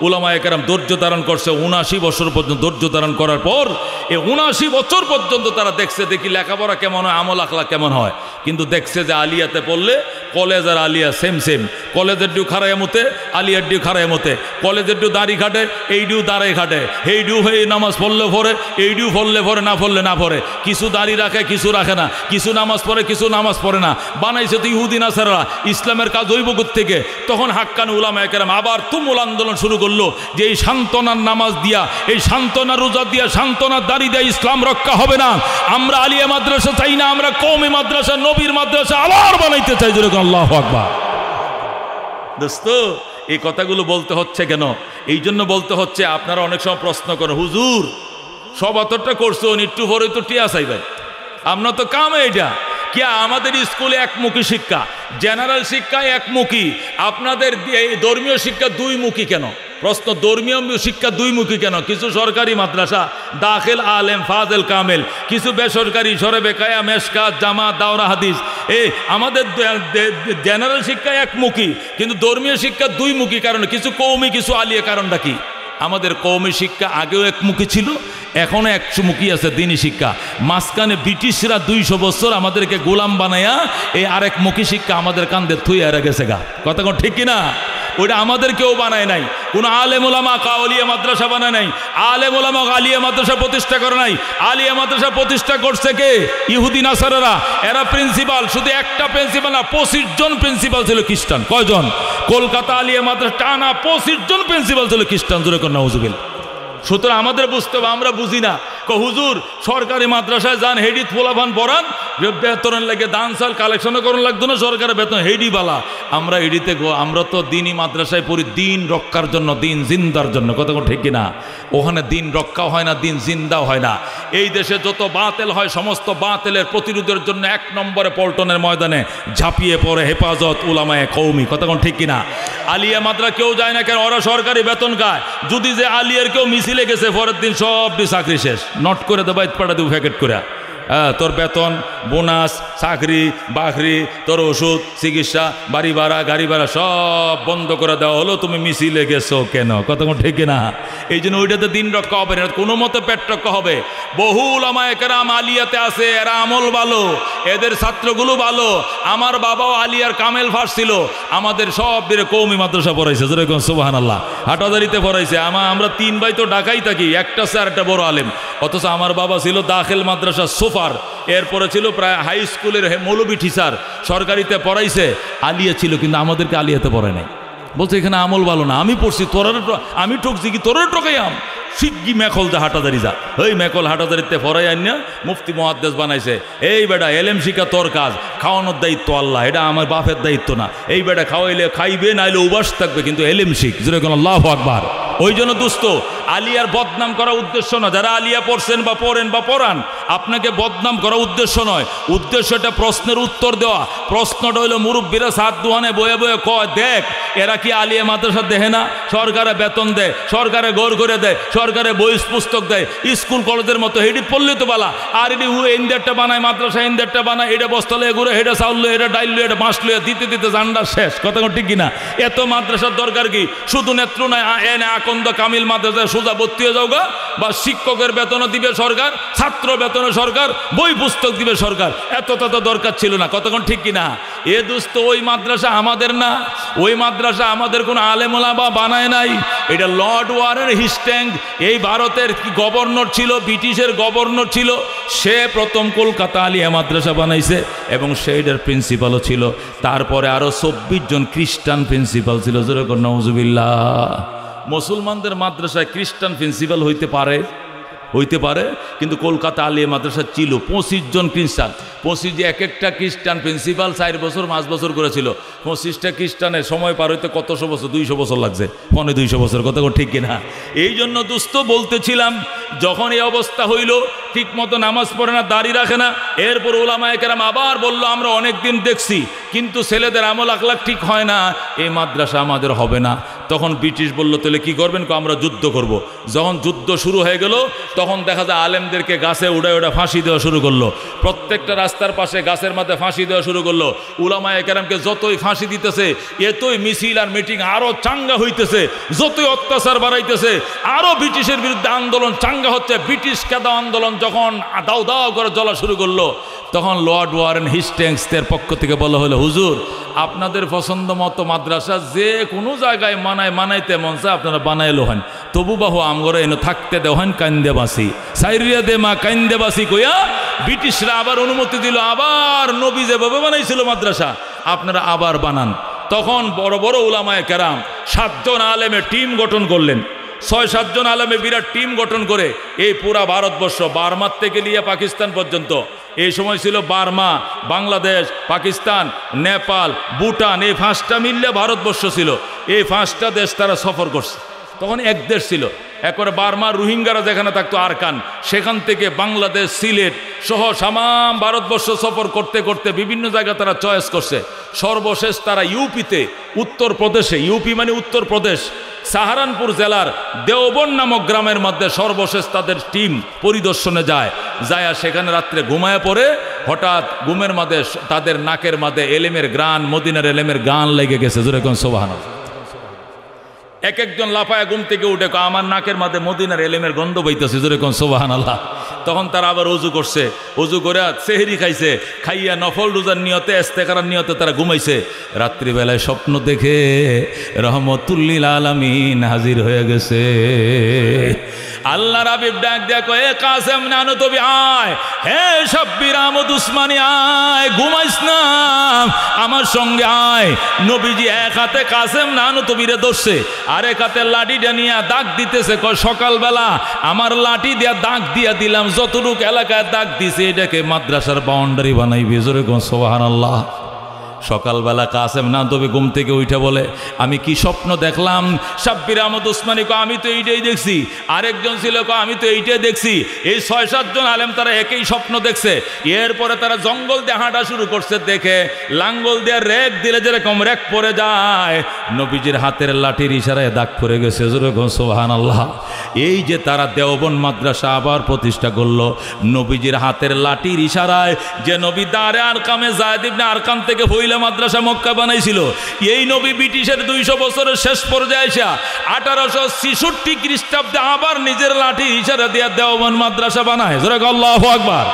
উলামায়ে কেরাম ধৈর্য ধারণ করছে। 79 বছর পর্যন্ত ধৈর্য ধারণ করার পর এই 79 বছর পর্যন্ত তারা দেখছে দেখি লেখাপড়া কেমন হয়, আমল আখলা কেমন হয়। কিন্তু দেখছে যে আলিয়াতে পড়লে কলেজ আর আলিয়া সেম সেম। কলেজের ডিউ খারায় মতে, আলিয়ার ডিউ খারায় মতে। কলেজের ডিউ দাড়ি খাটে, এই ডিউ দাঁড়াই খাটে। এই ডিউ হয়ে নামাজ পড়লে পড়ে, এই ডিউ পড়লে পড়ে, না পড়লে না পড়ে। কিছু দাড়ি রাখে, কিছু রাখে না। কিছু নামাজ পড়ে, কিছু নামাজ পড়ে না। বানাইছে তো ইহুদি নাসারারা। ইসলামের কাজ হইব থেকে তখন হাক্কানি উলামায়ে কেরাম আবার তুমুল আন্দোলন শুরু করলো যে এই সান্ত্বনার নামাজ দিয়া, এই সান্ত্বনা রোজা দিয়া, সান্ত্বনার দাড়ি দিয়া ইসলাম রক্ষা হবে না। আমরা আলিয়া মাদ্রাসা চাই না, আমরা কওমি মাদ্রাসা, নবীর মাদ্রাসা আবার বানাইতে চাই। যেরকম আল্লাহু আকবার। দোস্ত, এই কথাগুলো বলতে হচ্ছে কেন? এই জন্য বলতে হচ্ছে, আপনারা অনেক সময় প্রশ্ন করেন, হুজুর সব অতটা করছো, একটু পরে তো টিয়া চাইবেন, আমরা তো কাম এইটা কি? আমাদের স্কুলে একমুখী শিক্ষা, জেনারেল শিক্ষা একমুখী। আপনাদের ধর্মীয় শিক্ষা দুইমুখী কেন? প্রশ্ন, ধর্মীয় শিক্ষা দুইমুখী কেন? কিছু সরকারি মাদ্রাসা দাখিল, আলেম, ফাজেল, কামেল, কিছু বেসরকারি সরে বেকায়া, মেশকাত, জামাত, দাওরা হাদিস। আমাদের জেনারেল শিক্ষা একমুখী, কিন্তু ধর্মীয় শিক্ষা দুইমুখী। কারণ কিছু কওমি, কিছু আলিয়া। কারণটা কি? আমাদের কওমি শিক্ষা আগেও একমুখী ছিল, এখনো একমুখী আছে দিনী শিক্ষা। মাঝখানে ব্রিটিশরা 200 বছর আমাদেরকে গোলাম বানায়া এই আরেকমুখী শিক্ষা আমাদের কান্দে থুইয়া গেছে গা। কথা কোন ঠিক কিনা? ওইটা আমাদের কেউ বানায় নাই। কোন আলেম ওলামা কাওলিয়া মাদ্রাসা বানায় নাই। আলেম ওলামা আলিয়া মাদ্রাসা প্রতিষ্ঠা করে নাই। আলিয়া মাদ্রাসা প্রতিষ্ঠা করছে কে? ইহুদি নাসারারা। এরা প্রিন্সিপাল, শুধু একটা প্রিন্সিপাল না, 25 জন প্রিন্সিপাল ছিল খ্রিস্টান। কয়জন? কলকাতা আলিয়া মাদ্রাসা টানা 25 জন প্রিন্সিপাল ছিল খ্রিস্টান। জোরে কর নাউজুবিল্লাহ। সুতরাং আমাদের বুঝতে হবে, আমরা বুঝি না। হুজুর সরকারি মাদ্রাসায় যান, হেডি ফোলাফান পড়ান, বেতনের লাগে দান চাল কালেকশনও করার লাগতো না, সরকারের বেতন হেডি বালা। আমরা এডিতে আমরা তো দিনই মাদ্রাসায় পড়ি দিন রক্ষার জন্য, দিন জিন্দার জন্য। কথা ঠিক কিনা? ওখানে দিন রক্ষাও হয় না, দিন জিন্দাও হয় না। এই দেশে যত বাতিল হয়, সমস্ত বাতিলের প্রতিরোধের জন্য 1 নম্বরে পল্টনের ময়দানে ঝাঁপিয়ে পড়ে হেফাজত উলামায়ে কওমি। কথা ঠিক কিনা? আলিয়া মাদ্রাসা কেউ যায় না কেন? ওরা সরকারি বেতন খায়। যদি যে আলিয়ার কেউ মিছিলে গেছে, পরের দিন সবটি চাকরি শেষ, নট করে দেবা, পাঠা দেবো প্যাকেট করে। তোর বেতন, বোনাস, চাকরি বাকরি, তোর ওষুধ, চিকিৎসা, বাড়ি ভাড়া, গাড়ি ভাড়া সব বন্ধ করে দেওয়া হলো। তুমি মিছিলে গেছো কেন? কথা ঠিক না? এই জন্য ওইটাতে দিন রক্ষা হবে না, কোনো মতে পেট রক্ষা হবে। বহু উলামায়ে কেরাম আলিয়াতে আছে, এরা আমল ভালো, এদের ছাত্রগুলো ভালো। আমার বাবাও আলিয়ার কামেল ফাঁস ছিল। আমাদের সব বেড়ে কওমি মাদ্রাসা পড়াইছে। যেরকম সুবহানাল্লাহ। হাটাজারিতে পড়াইছে। আমরা 3 ভাই তো ঢাকাই থাকি, একটা স্যার, একটা বড় আলেম। অথচ আমার বাবা ছিল দাখিল মাদ্রাসা সোফার, এরপরে ছিল প্রায় হাই স্কুলের মৌলবী টিচার, সরকারিতে পড়াইছে। আলিয়া ছিল, কিন্তু আমাদেরকে আলিয়াতে পড়ায় নাই। বলছে এখানে আমল ভালো না। আমি পড়ছি, তোরা আমি ঠকছি কি? তোরা ঠকাই আম শিগগি মেকল যা হাটাদারি যা। ওই মেকল হাটাদারিতে পড়াই আন না, মুফতি মুহাদ্দিস বানাইছে। এই বেটা এলেম শিখা তোর কাজ, খাওয়ানোর দায়িত্ব আল্লাহ, এটা আমার বাপের দায়িত্ব না। এই বেটা খাওয়াইলে খাইবে, নাইলে উবাস থাকবে, কিন্তু এলেম শিখ। যেরকম আল্লাহু আকবার। ওই জন্য দোস্ত, আলিয়ার বদনাম করা উদ্দেশ্য না। যারা আলিয়া পড়ছেন বা পড়েন বা পড়ান, আপনাকে বদনাম করা উদ্দেশ্য নয়। উদ্দেশ্যটা প্রশ্নের উত্তর দেওয়া। প্রশ্নটা হইল, মুরব্বীরা সাত দোহানে বয়ে বয়ে কয়, দেখ এরা কি আলিয়া মাদ্রাসা দেহে না? সরকারে বেতন দেয়, সরকারে ঘর করে দেয়, সরকারে বই পুস্তক দেয়, স্কুল কলেজের মতো। হেডি পড়লে তো বালা। আর এটি ইন্দারটা বানায়, মাদ্রাসা ইন্দারটা বানায়, এটা বস্তালে ঘুরে, হেডে চাউল, এটা ডাইল, এটা মাছ লইয়া দিতে দিতে জান্ডার শেষ। কথা ঠিক কিনা? এত মাদ্রাসার দরকার কি? শুধু নেত্র নয়, এনে আকন্দ কামিল মাদ্রাসায় সোজা ভর্তি হয়ে যাওগা, বা শিক্ষকের বেতনও দিবে সরকার, ছাত্র বেতনও সরকার, বই পুস্তক দিবে সরকার। এত দরকার ছিল না। কতক্ষণ ঠিক কিনা? এ দোস্ত, ওই মাদ্রাসা আমাদের না। ওই মাদ্রাসা আমাদের কোনো আলেম ওলামা বানায় নাই। এটা লর্ড ওয়ারেন হিস্টিংস, এই ভারতের গভর্নর ছিল, ব্রিটিশের গভর্নর ছিল, সে প্রথম কলকাতা আলিয়া মাদ্রাসা বানাইছে এবং সেইটার প্রিন্সিপালও ছিল। তারপরে আরো 24 জন খ্রিস্টান প্রিন্সিপাল ছিল। যেরকম নাউজুবিল্লাহ। মুসলমানদের মাদ্রাসায় খ্রিস্টান প্রিন্সিপাল হইতে পারে, কিন্তু কলকাতা আলিয়া মাদ্রাসা ছিল 25 জন খ্রিস্টান। 25 যে একটা খ্রিস্টান প্রিন্সিপাল 4 বছর 5 বছর করেছিল। 25টা খ্রিস্টানের সময় পার হইতে কতশো বছর, 200 বছর লাগছে, 200 বছর। কথা ঠিক কিনা? এই জন্য দোস্ত বলতেছিলাম যখন এই অবস্থা হইল, ঠিক মতো নামাজ পড়ে না, দাড়ি রাখে না, এরপর উলামায়ে কেরাম আবার বলল আমরা অনেক দিন দেখছি কিন্তু ছেলেদের আমল আখলাক ঠিক হয় না, এই মাদ্রাসা আমাদের হবে না। তখন ব্রিটিশ বলল তাহলে কি করবেন? আমরা যুদ্ধ করব। যখন যুদ্ধ শুরু হয়ে গেল তখন দেখা যায় আলেমদেরকে গাছে উড়ে উড়ে ফাঁসি দেওয়া শুরু করলো, প্রত্যেকটা রাস্তার পাশে গাছের মধ্যে ফাঁসি দেওয়া শুরু করলো। উলামায়ে কেরামকে যতই ফাঁসি দিতেছে এতই মিছিল আর মিটিং আরো চাঙ্গা হইতেছে, যতই অত্যাচার বাড়াইতেছে আরো ব্রিটিশের বিরুদ্ধে আন্দোলন চাঙ্গা হচ্ছে। ব্রিটিশ কাদা আন্দোলন যখন দাও দাও করে জ্বলা শুরু করলো তখন লর্ড ওয়ারেন হেস্টিংসের পক্ষ থেকে বলা হলো, হুজুর আপনাদের পছন্দ মতো মাদ্রাসা যে কোনো জায়গায় মানাইতে মন চায় আপনারা বানাইলো হন, তবু বাহু আমগরে এনে থাকতে দেওয়ান কান্দে বাসি সাইরিয়া দে মা কান্দে বাসি কইয়া ব্রিটিশরা আবার অনুমতি দিল, আবার নবী যেভাবে বানাইছিল মাদ্রাসা আপনারা আবার বানান। তখন বড় বড় উলামায়ে কেরাম 7 জন আলেমের টিম গঠন করলেন, 6-7 জন আলেমে বিরাট টিম গঠন করে এই পুরা ভারতবর্ষ, বার্মার থেকে নিয়ে পাকিস্তান পর্যন্ত, এই সময় ছিল বার্মা, বাংলাদেশ, পাকিস্তান, নেপাল, ভুটান, এই 5টা মিললে ভারতবর্ষ ছিল। এই 5টা দেশ তারা সফর করছে। তখন এক দেশ ছিল, একবারে বার্মার রোহিঙ্গারা যেখানে থাকতো আরকান, সেখান থেকে বাংলাদেশ, সিলেট সহ সামাম ভারতবর্ষ সফর করতে করতে বিভিন্ন জায়গা তারা চয়েস করছে। সর্বশেষ তারা ইউপিতে, উত্তরপ্রদেশে, ইউপি মানে উত্তরপ্রদেশ, সাহারানপুর জেলার দেওবন্দ নামক গ্রামের মধ্যে সর্বশেষ তাদের টিম পরিদর্শনে যায়। সেখানে রাত্রে ঘুমায় পড়ে, হঠাৎ ঘুমের মাঝে তাদের নাকের মাঝে এলেমের গ্রান, মদিনার এলেমের গান লেগে গেছে। যেরকম সুবহানাল্লাহ, এক একজন লাফায়া ঘুম থেকে উঠে আমার নাকের মাঝে মদিনার এলেমের গন্ধ বইতেছে। যেরকম সুবহানাল্লাহ। তখন তারা আবার অজু করছে, অজু করে সেহরি খাইছে, খাইয়া নফল রোজার নিয়তে, ইস্তেকারার নিয়তে তারা ঘুমাইছে। রাত্রিবেলায় স্বপ্ন দেখে রহমতুল্লিল আলামিন হাজির হয়ে গেছে। আল্লাহর হাবিব ডাক দেয়া কয়, এ কাসেম নানু তবি আয়, হে শাব্বির আহমদ উসমানী আয়, ঘুমাইস না, আমার সঙ্গে আয়। নবীজি এক হাতে কাসেম নানু তবিরে ধরছে, আর এক হাতে লাঠিটা নিয়ে দাগ দিতেছে। কয় সকালবেলা আমার লাঠি দিয়া দাগ দিয়া দিলাম, যতটুক এলাকায় দাগ দিছে এটাকে মাদ্রাসার বাউন্ডারি বানাইবে। জোরে কোন সুবহানাল্লাহ। সকালবেলা কাসেম নানতবি ঘুম থেকে উঠে বলে, আমি কি স্বপ্ন দেখলাম? শাব্বির আহমদ উসমানী কয়, আমি তো এইটাই দেখছি। আরেকজন ছিল কয়, আমি তো এইটাই দেখছি। এই 6-7 জন আলেম তারা একই স্বপ্ন দেখছে। এরপরে তারা জঙ্গল দিয়ে হাঁটা শুরু করছে, দেখে লাঙ্গল দিয়ে রেক দিলে যেরকম রেক পড়ে যায়, নবীজির হাতের লাঠির ইশারায় দাগ পড়ে গেছে। যেরকম সুবহানাল্লাহ। এই যে তারা দেওবন্দ মাদ্রাসা আবার প্রতিষ্ঠা করলো নবীজির হাতের লাঠির ইশারায়। যে নবী দারে আরকামে যায়েদ ইবনে আরকাম থেকে মাদ্রাসা মক্কা বানাইছিল, এই নবী ব্রিটিশের 200 বছরের শেষ পর্যায়ে এসে 1866 খ্রিস্টাব্দে আবার নিজের লাঠি ইশারা দিয়া দেওবন্দ মাদ্রাসা বানায়। আল্লাহু আকবার।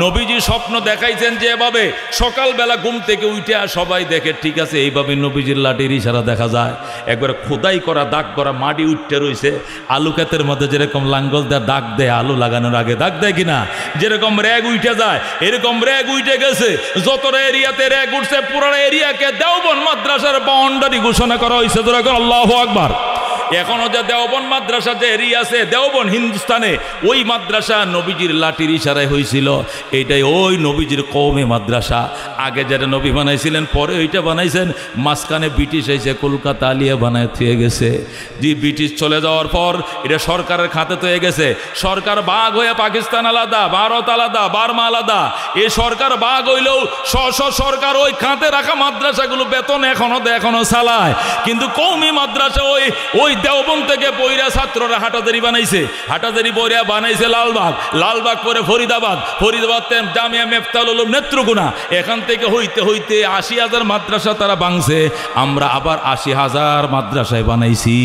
নবীজি স্বপ্ন দেখাইছেন যে এভাবে সকালবেলা ঘুম থেকে উঠে সবাই দেখে, ঠিক আছে এইভাবে নবীজির লাঠির ইশারা দেখা যায়। একবার খোদাই করা দাগ করা মাটি উঠতে রয়েছে, আলু ক্ষেতের মধ্যে যেরকম লাঙ্গল দেয় দাগ দেয়, আলু লাগানোর আগে দাগ দেয় কিনা, যেরকম র্যাগ উঠে যায় এরকম র্যাগ উঠে গেছে। যতটা এরিয়াতে র্যাগ উঠছে পুরো এরিয়াকে দেওবন্দ মাদ্রাসার বাউন্ডারি ঘোষণা করা হয়েছে। আল্লাহু আকবার। এখনো যে দেওবন্দ মাদ্রাসা যে এরিয়া আছে দেওবন্দ হিন্দুস্তানে, ওই মাদ্রাসা নবীজির লাঠির ইশারায় হয়েছিল। এইটাই ওই নবীজির কওমে মাদ্রাসা। আগে যেটা নবী বানাইছিলেন পরে ওইটা বানাইছেন। মাঝখানে ব্রিটিশ এসে কলকাতা আলিয়া বানায় থুয়ে গেছে। যে ব্রিটিশ চলে যাওয়ার পর এটা সরকারের খাতে তো হয়ে গেছে। সরকার ভাগ হয়ে পাকিস্তান আলাদা, ভারত আলাদা, বার্মা আলাদা। এই সরকার ভাগ হইলেও সরকার ওই খাতে রাখা মাদ্রাসাগুলো বেতন এখনো চালায়। কিন্তু কওমি মাদ্রাসা ওই দেওবন্দ থেকে বইরা ছাত্ররা হাটাজারি বানাইছে, হাটাজারি বইরা বানাইছে লালবাগ পরে ফরিদাবাদ জামিয়া মেফতাহুল উলুম নেত্রকোনা। এখান থেকে হইতে হইতে 80,000 মাদ্রাসা তারা ভাঙছে। আমরা আবার 80,000 মাদ্রাসায় বানাইছি।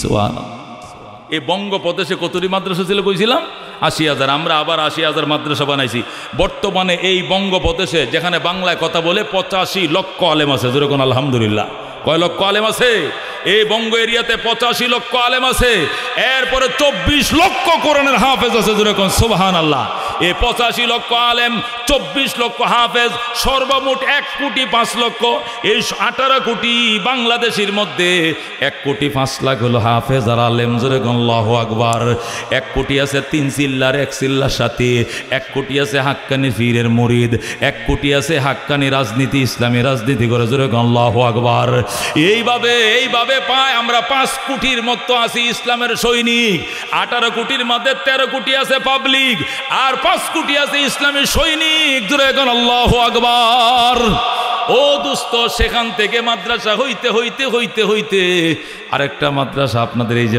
সুবহানাল্লাহ। এই বঙ্গপ্রদেশে কতটি মাদ্রাসা ছিল কইছিলাম? 80,000। আমরা আবার 80,000 মাদ্রাসা বানাইছি। বর্তমানে এই বঙ্গপ্রদেশে যেখানে বাংলায় কথা বলে 85 লক্ষ আলেম আছে। যেরকম আলহামদুলিল্লাহ। কয় লক্ষ আলেম আছে? এই বঙ্গ এরিয়াতে 85 লক্ষ আলেম আছে। এরপরে 24 লক্ষ কোরআনের হাফেজ আছে। যেরকম সুবহানাল্লাহ। এ 85 লক্ষ আলেম, 24 লক্ষ হাফেজ, সর্বমোট 1,05,00,000। এই 18 কোটি বাংলাদেশের মধ্যে 1,05,00,000 হলো হাফেজ আর আলেম। জোরে আল্লাহু আকবার। 1 কোটি আছে 3 চিল্লার 1 চিল্লার সাথে, 1 কোটি আছে হাক্কানি পীরের মুরিদ, 1 কোটি আছে হাক্কানি রাজনীতি, ইসলামী রাজনীতি করে। জোরে আল্লাহু আকবার। এইভাবে পায় আমরা 5 কোটির মতো আছি ইসলামের সৈনিক। 18 কোটির মধ্যে 13 কোটি আছে পাবলিক, আর 5 কোটি আছে ইসলামী সৈনিক। জোরে আল্লাহু আকবার। ও দোস্ত, সেখান থেকে মাদ্রাসা হইতে হইতে হইতে হইতে আরেকটা মাদ্রাসা, আপনাদের এই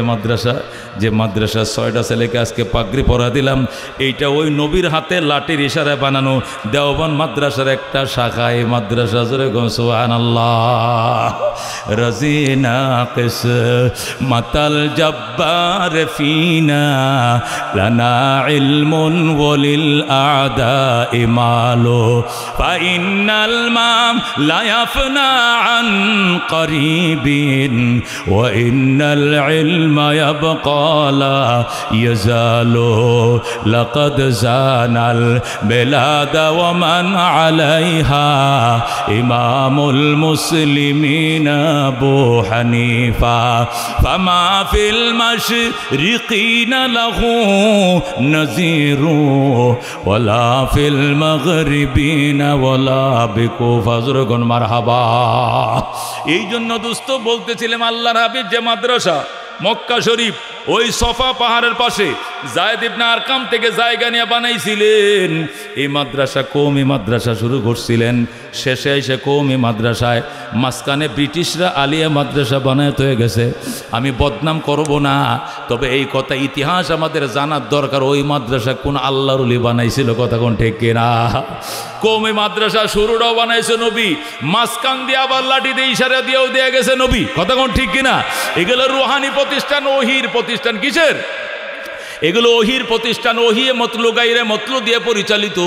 যে মাদ্রাসা 6টা ছেলেকে আজকে পাগড়ি পরা দিলাম, এইটা ওই নবীর হাতে লাঠির ইশারায় বানানো দেওবন্দ মাদ্রাসার একটা শাখা। এই মাদ্রাসা জোরে সুবহানাল্লাহ। রাজিনা কিস মাতাল জব্বার ফিনা লানা ইলমুন ওয়ালিল আদা ইমালো ফাইনাল মাম লা ইয়াফনা আন করিবিন وإن العلم يبقى لا يزال لقد زان البلاد ومن عليها إمام المسلمين أبو حنيفة فما في المشرقين له نذير ولا في المغربين ولا بكوفة مرحبا। এই জন্য দোস্ত বলতেছিলাম, আল্লাহর হাবিব যে মাদ্রাসা মক্কা শরীফ ওই সফা পাহাড়ের পাশে যায়েদ ইবনে আরকাম থেকে জায়গা নিয়ে বানাইছিলেন, এই মাদ্রাসা কওমি মাদ্রাসা শুরু করছিলেন। শেষে এসে কওমি মাদ্রাসায় মাঝখানে ব্রিটিশরা আলিয়া মাদ্রাসা বানাতে হয়ে গেছে। আমি বদনাম করব না, তবে এই কথা ইতিহাস আমাদের জানার দরকার। ওই মাদ্রাসা কোন আল্লাহর ওলি বানাইছিল, কথা কোন ঠিক কিনা? কওমি মাদ্রাসা শুরুটাও বানাইছে নবী, মাঝখান দিয়ে আবার লাঠি দিয়ে ইশারা দিয়েও দিয়ে গেছে নবী, কথা কোন ঠিক কিনা? এগুলো রুহানি প্রতিষ্ঠান, ওহির প্রতিষ্ঠান। কিসের এগুলো? ওহির প্রতিষ্ঠান। ওহি মতলু গাইরে মতলু দিয়ে পরিচালিত।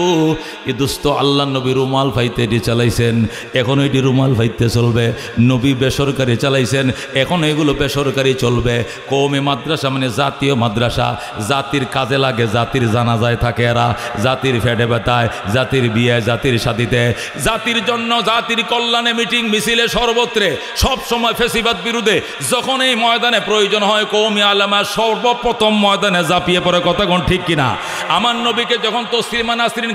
এ দোস্ত আল্লাহ নবী রুমাল ফাইতে এটি চালাইছেন, এখন এটি রুমাল ফাইতে চলবে। নবী বেসরকারি চালাইছেন, এখন এগুলো বেসরকারি চলবে। কওমি মাদ্রাসা মানে জাতীয় মাদ্রাসা, জাতির কাজে লাগে, জাতির জানাজায় থাকে এরা, জাতির ফেডে ব্যথায়, জাতির বিয়ে, জাতির শাদিতে, জাতির জন্য, জাতির কল্যাণে, মিটিং মিছিলে, সর্বত্রে সব সময় ফেসিবাদ বিরুদ্ধে যখন এই ময়দানে প্রয়োজন হয়, কওমি আলেমা সর্বপ্রথম ময়দানে ঝাঁপিয়ে পড়ে, কথা কোন ঠিক কিনা? আমার নবীকে যখন তসলিমা নাসরিন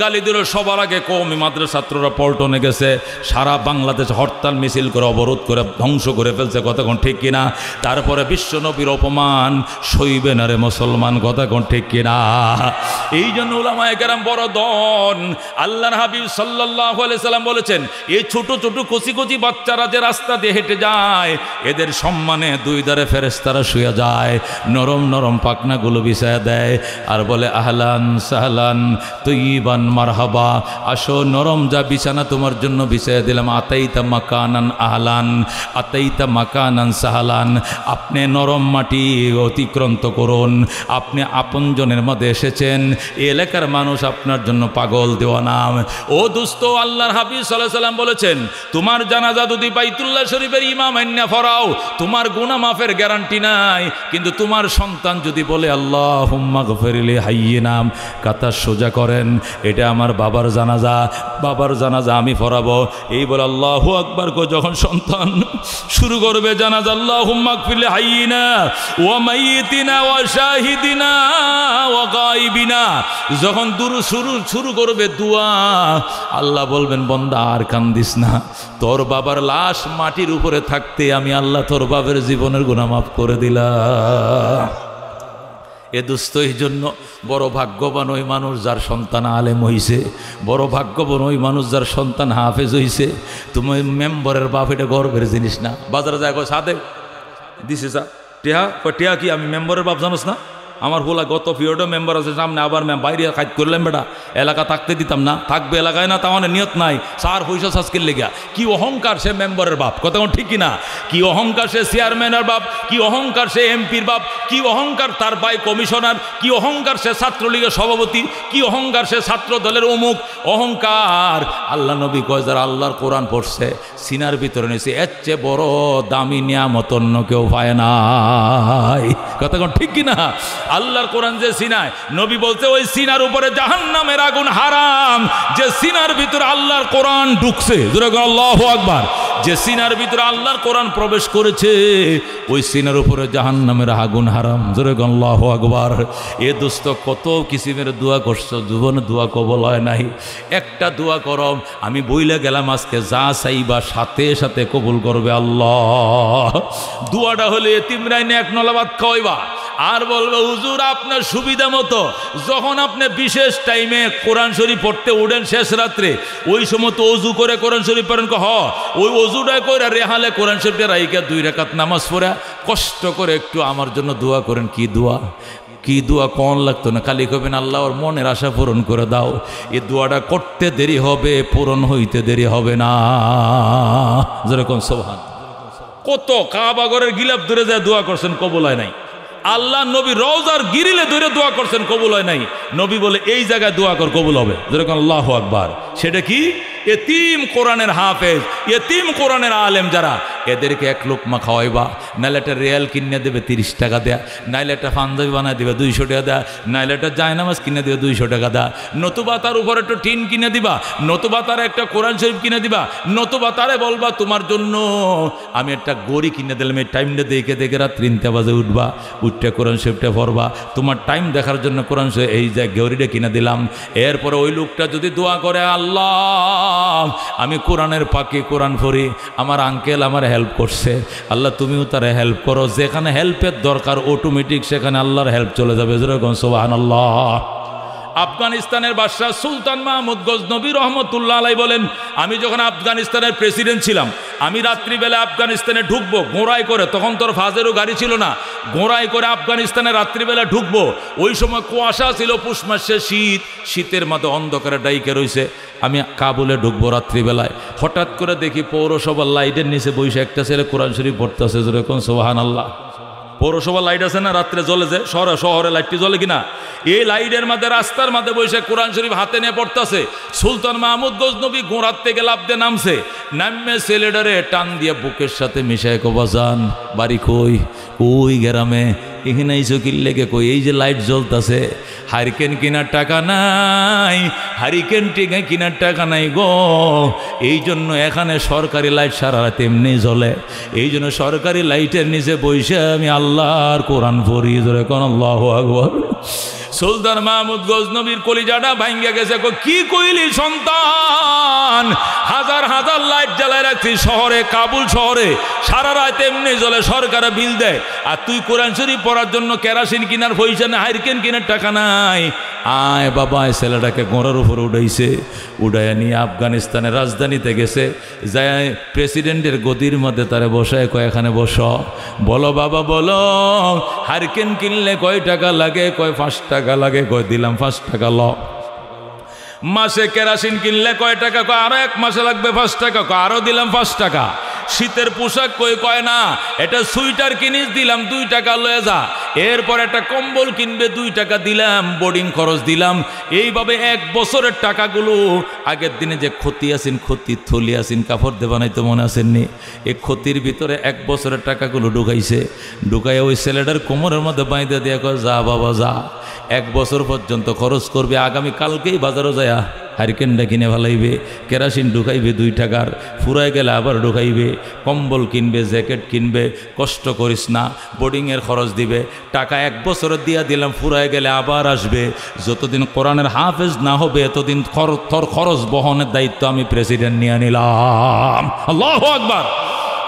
গালি দিল, সবার আগে কওমি মাদ্রাসার ছাত্ররা পল্টনে গেছে, সারা বাংলাদেশ হরতাল মিছিল করে অবরোধ করে ধ্বংস করে ফেলছে, কথা কোন ঠিক কিনা? তারপরে বিশ্ব নবীর অপমান সইবে না রে মুসলমান, কথা কোন ঠিক কিনা? এই জন্য উলামায়ে কেরাম বড় দন। আল্লাহর হাবিব সাল্লাল্লাহু আলাইহি সাল্লাম বলেছেন, এই ছোট ছোট কচি কচি বাচ্চারা যে রাস্তা দিয়ে হেঁটে যায়, এদের সম্মানে 2 ধারে ফেরেশতারা শুয়ে যায়, নরম নরম পাখনাগুলো বিছায়া দেয় আর বলে আহলান সাহলান তৈবান মারহাবা, আসো নরম যা বিছানা তোমার জন্য বিছায়া দিলাম। আতাইতা মাকানান আহলান আতাইতা মাকানান সাহলান, আপনি নরম মাটি অতিক্রান্ত করুন, আপনি আপনজনের মধ্যে এসেছেন, এই এলাকার মানুষ আপনার জন্য পাগল দেওয়ানা। ও দোস্ত, আল্লাহর হাবিব সাল্লাল্লাহু আলাইহি সাল্লাম বলেছেন, তোমার জানাজা যদি বাইতুল্লাহ শরীফের ইমাম আইনা ফরাও, তোমার গুনাহ মাফের গ্যারান্টি নাই, কিন্তু তোমার সন্তান যদি বলে আল্লাহুম্মা গফিরলি হাইয়িনা, কাতা সোজা করেন, এটা আমার বাবার জানাজা আমি পড়াবো, এই বলে আল্লাহু আকবার কো যখন সন্তান শুরু করবে জানাজা, আল্লাহুম্মা গফিরলি হাইয়িনা ওয়া মাইয়িতিনা ওয়া শাহিদিনা ওয়া গায়বিনা, যখন শুরু করবে দোয়া, আল্লাহ বলবেন বান্দা আর কান্দিস না, তোর বাবার লাশ মাটির উপরে থাকতে আমি আল্লাহ তোর বাবার জীবনের গুনাহ মাফ করে দিলাম। এ দোস্ত, এই জন্য বড় ভাগ্যবান ওই মানুষ যার সন্তান আলেম হইছে, বড় ভাগ্যবান ওই মানুষ যার সন্তান হাফেজ হইছে। তুমি মেম্বারের বাপ, এটা গর্বের জিনিস না। বাজারে যায় সাথে দিছে টিয়া কি আমি মেম্বারের বাপ জানোস না? আমার বলা গত পিরিয়ডও মেম্বার আছে, সামনে আবার বাইরে খাইত করলাম, বেটা এলাকা থাকতে দিতাম না, থাকবে এলাকায় না, তার নিয়ত নাই, সার পয়সা সাজকের লেগা। কি অহংকার সে মেম্বারের বাপ, কথা ঠিক কিনা? কি অহংকার সে চেয়ারম্যানের বাপ, কি অহংকার সে এমপির বাপ, কি অহংকার তার ভাই কমিশনার, কি অহংকার সে ছাত্রলীগের সভাপতি, কি অহংকার সে ছাত্র দলের অমুক। অহংকার আল্লাহ নবী কয় যারা আল্লাহর কোরআন পড়ছে, সিনার ভিতরে নিয়েছে, এর চেয়ে বড় দামি নিয়ামত অন্য কেউ পায় নাই, কথা ঠিক কিনা? আল্লাহর কোরআন যে সিনায়, নবী বলতে ওই সিনার উপরে জাহান্নামের আগুন হারাম। যে সিনার ভিতরে আল্লাহর কোরআন ঢুকছে, আল্লাহু আকবার, যে সিনার ভিতরে আল্লাহর কোরআন প্রবেশ করেছে ওই সিনার উপরে জাহান্নামের আগুন হারাম। আল্লাহু আকবার। এ দোস্ত কত কিসিমের দোয়া করছো, জীবনে দোয়া কবল হয় নাই। একটা দোয়া করো, আমি বইলে গেলাম আজকে যা চাইবা সাথে সাথে কবুল করবে আল্লাহ। দোয়াটা হলে এতিমরাইনে এক নলা ভাত খাওয়াইবা, আর বলবে হুজুর আপনার সুবিধা মতো যখন আপনি বিশেষ টাইমে কোরআন শরীফ পড়তে উঠেন শেষ রাত্রে, ওই সময় তো অজু করে কোরআন শরীফ পড়েন। ওই অজুটা করে রেহালে কোরআন শরীফটা রাইকা 2 রাকাত নামাজ পড়া কষ্ট করে একটু আমার জন্য দোয়া করেন। কি দোয়া, কি দোয়া কোন লাগতো না, খালি কবেন আল্লাহ ওর মনের আশা পূরণ করে দাও। এই দোয়াটা করতে দেরি হবে, পূরণ হইতে দেরি হবে না। যেরকম সুবহান, কত কাবাগরের গিলাপ ধরে যায় দোয়া করছেন, কবুল হয় নাই। আল্লাহ নবী রওজার গিরিলে ধরে দোয়া করছেন, কবুল হয় নাই। নবী বলে এই জায়গায় দোয়া কর, কবুল হবে। যেরকম আল্লাহু আকবার। সেটা কি? এতিম কোরআনের হাফেজ, এতিম কোরআনের আলেম যারা, এদেরকে 1 লোকমা খাওয়াইবা, নাইলে একটা রিয়াল কিনে দেবে 30 টাকা দেয়া, নাইলে একটা পাঞ্জাবি বানায় দেবে 200 টাকা দেয়া, নাইলে একটা জায়নামাজ কিনে দেবে 200 টাকা দেয়া, নতুবা তার উপর একটা টিন কিনে দিবা, নতুবা তার একটা কোরআন শরীফ কিনে দিবা, নতুবা তারে বলবা তোমার জন্য আমি একটা গড়ি কিনে দিলাম, এই টাইমটা দেখে দেখে রাত 3টা বাজে উঠবা, উঠতে কোরআন শরীফটা পড়বা, তোমার টাইম দেখার জন্য কোরআন শরীফ এই যে গড়িটা কিনে দিলাম। এরপরে ওই লোকটা যদি দোয়া করে আল্লাহ আমি কোরআনের পাকে কোরআন পড়ি, আমার আঙ্কেল আমার হেল্প করছে, আল্লাহ তুমিও তারা হেল্প করো। যেখানে হেল্পের দরকার অটোমেটিক সেখানে আল্লাহর হেল্প চলে যাবে। যেরকম সুবহানাল্লাহ। আফগানিস্তানের বাদশাহ সুলতান মাহমুদ গজনবী রহমতুল্লাহ আলাইহি বলেন, আমি যখন আফগানিস্তানের প্রেসিডেন্ট ছিলাম, আমি রাত্রিবেলা আফগানিস্তানে ঢুকবো ঘোড়ায় করে, তখন তোর ফাজেরও গাড়ি ছিল না, ঘোড়ায় করে আফগানিস্তানে রাত্রিবেলা ঢুকবো। ওই সময় কুয়াশা ছিল, পুষ মাসে শীত, শীতের মধ্যে অন্ধকারে ডাইকে রয়েছে। আমি কাবুলে ঢুকবো রাত্রিবেলায়, হঠাৎ করে দেখি পৌরসভার লাইটের নিচে বসে একটা ছেলে কোরআন শরীফ পড়তেছে। যেরকম সুবহানাল্লাহ। পৌরসভার লাইট আছে না, রাত্রে জ্বলে যে, শহরে লাইটটি জ্বলে কিনা, এই লাইটের মধ্যে রাস্তার মধ্যে বসে কোরআন শরীফ হাতে নিয়ে পড়তেছে। সুলতান মাহমুদ গজনবী ঘোড়ার থেকে লাফ দিয়ে নামছে, নামে ছেলেটারে টান দিয়ে বুকের সাথে মিশায় কবাজান বাড়ি কই, ওই গ্রামে, এখানে এইসব কিল্লেকে কই, এই যে লাইট জ্বলতেছে, হারিকেন কেনার টাকা নাই, হারিকেন টিকে কেনার টাকা নাই গো, এই জন্য এখানে সরকারি লাইট সারা রাত এমনি জ্বলে, এই জন্য সরকারি লাইটের নিচে বসে আমি আল্লাহর কোরআন পড়ি। যেরকম আল্লাহু আকবার। সুলতান মাহমুদ গজনবীর কলিজাটা ভাঙ্গা গেছে। কি কইলি সন্তান, হাজার হাজার লাইট জ্বালায় রাখছি শহরে, কাবুল শহরে সারা রাত এমনি জ্বলে, সরকার বিল দেয়, আর তুই কোরআন শরীফ পড়ার জন্য কেরাসিন কেনার পয়সা না, হারিকেন কেনার টাকা নাই। আয় বাবা, ছেলেটাকে ঘোড়ার উপরে উঠাইছে, উঠাইয়া নিয়ে আফগানিস্তানের রাজধানীতে গেছে, যায় প্রেসিডেন্টের গদির মধ্যে তারে বসায়, কয় এখানে বস, বলো বাবা বলো, হারিকেন কিনলে কয় টাকা লাগে, কয় 5 টাকা লাগে, কয় দিলাম 5 টাকা ল। মাসে কেরাসিন কিনলে কয় টাকা, কয় আরো 1 মাসে লাগবে 5 টাকা, কয় আরো দিলাম 5 টাকা। শীতের পোশাক কয় না, এটা সুইটার কিনিস, দিলাম 2 টাকা লয়ে যা। এরপর একটা কম্বল কিনবে, 2 টাকা দিলাম, বোর্ডিং খরচ দিলাম। এইভাবে 1 বছরের টাকাগুলো, আগের দিনে যে ক্ষতি আসেন, ক্ষতির থলি আসেন, কাপড় দেবা নাই তো মনে আসেননি, এই ক্ষতির ভিতরে 1 বছরের টাকাগুলো ঢুকাইছে। ঢুকাইয়া ওই ছেলেটার কোমরের মধ্যে বাইঁধে দিয়ে কয় যা বাবা যা, 1 বছর পর্যন্ত খরচ করবে, আগামী কালকেই বাজারও যায় হারিকেনটা কিনে ফেলাইবে, কেরাসিন ঢুকাইবে 2 টাকার, ফুরাই গেলে আবার ঢুকাইবে, কম্বল কিনবে, জ্যাকেট কিনবে, কষ্ট করিস না, বোর্ডিংয়ের খরচ দিবে, টাকা 1 বছরের দিয়া দিলাম, ফুরাই গেলে আবার আসবে। যতদিন কোরআনের হাফেজ না হবে এতদিন তোর খরচ বহনের দায়িত্ব আমি প্রেসিডেন্ট নিয়ে নিলাম। আল্লাহু আকবার।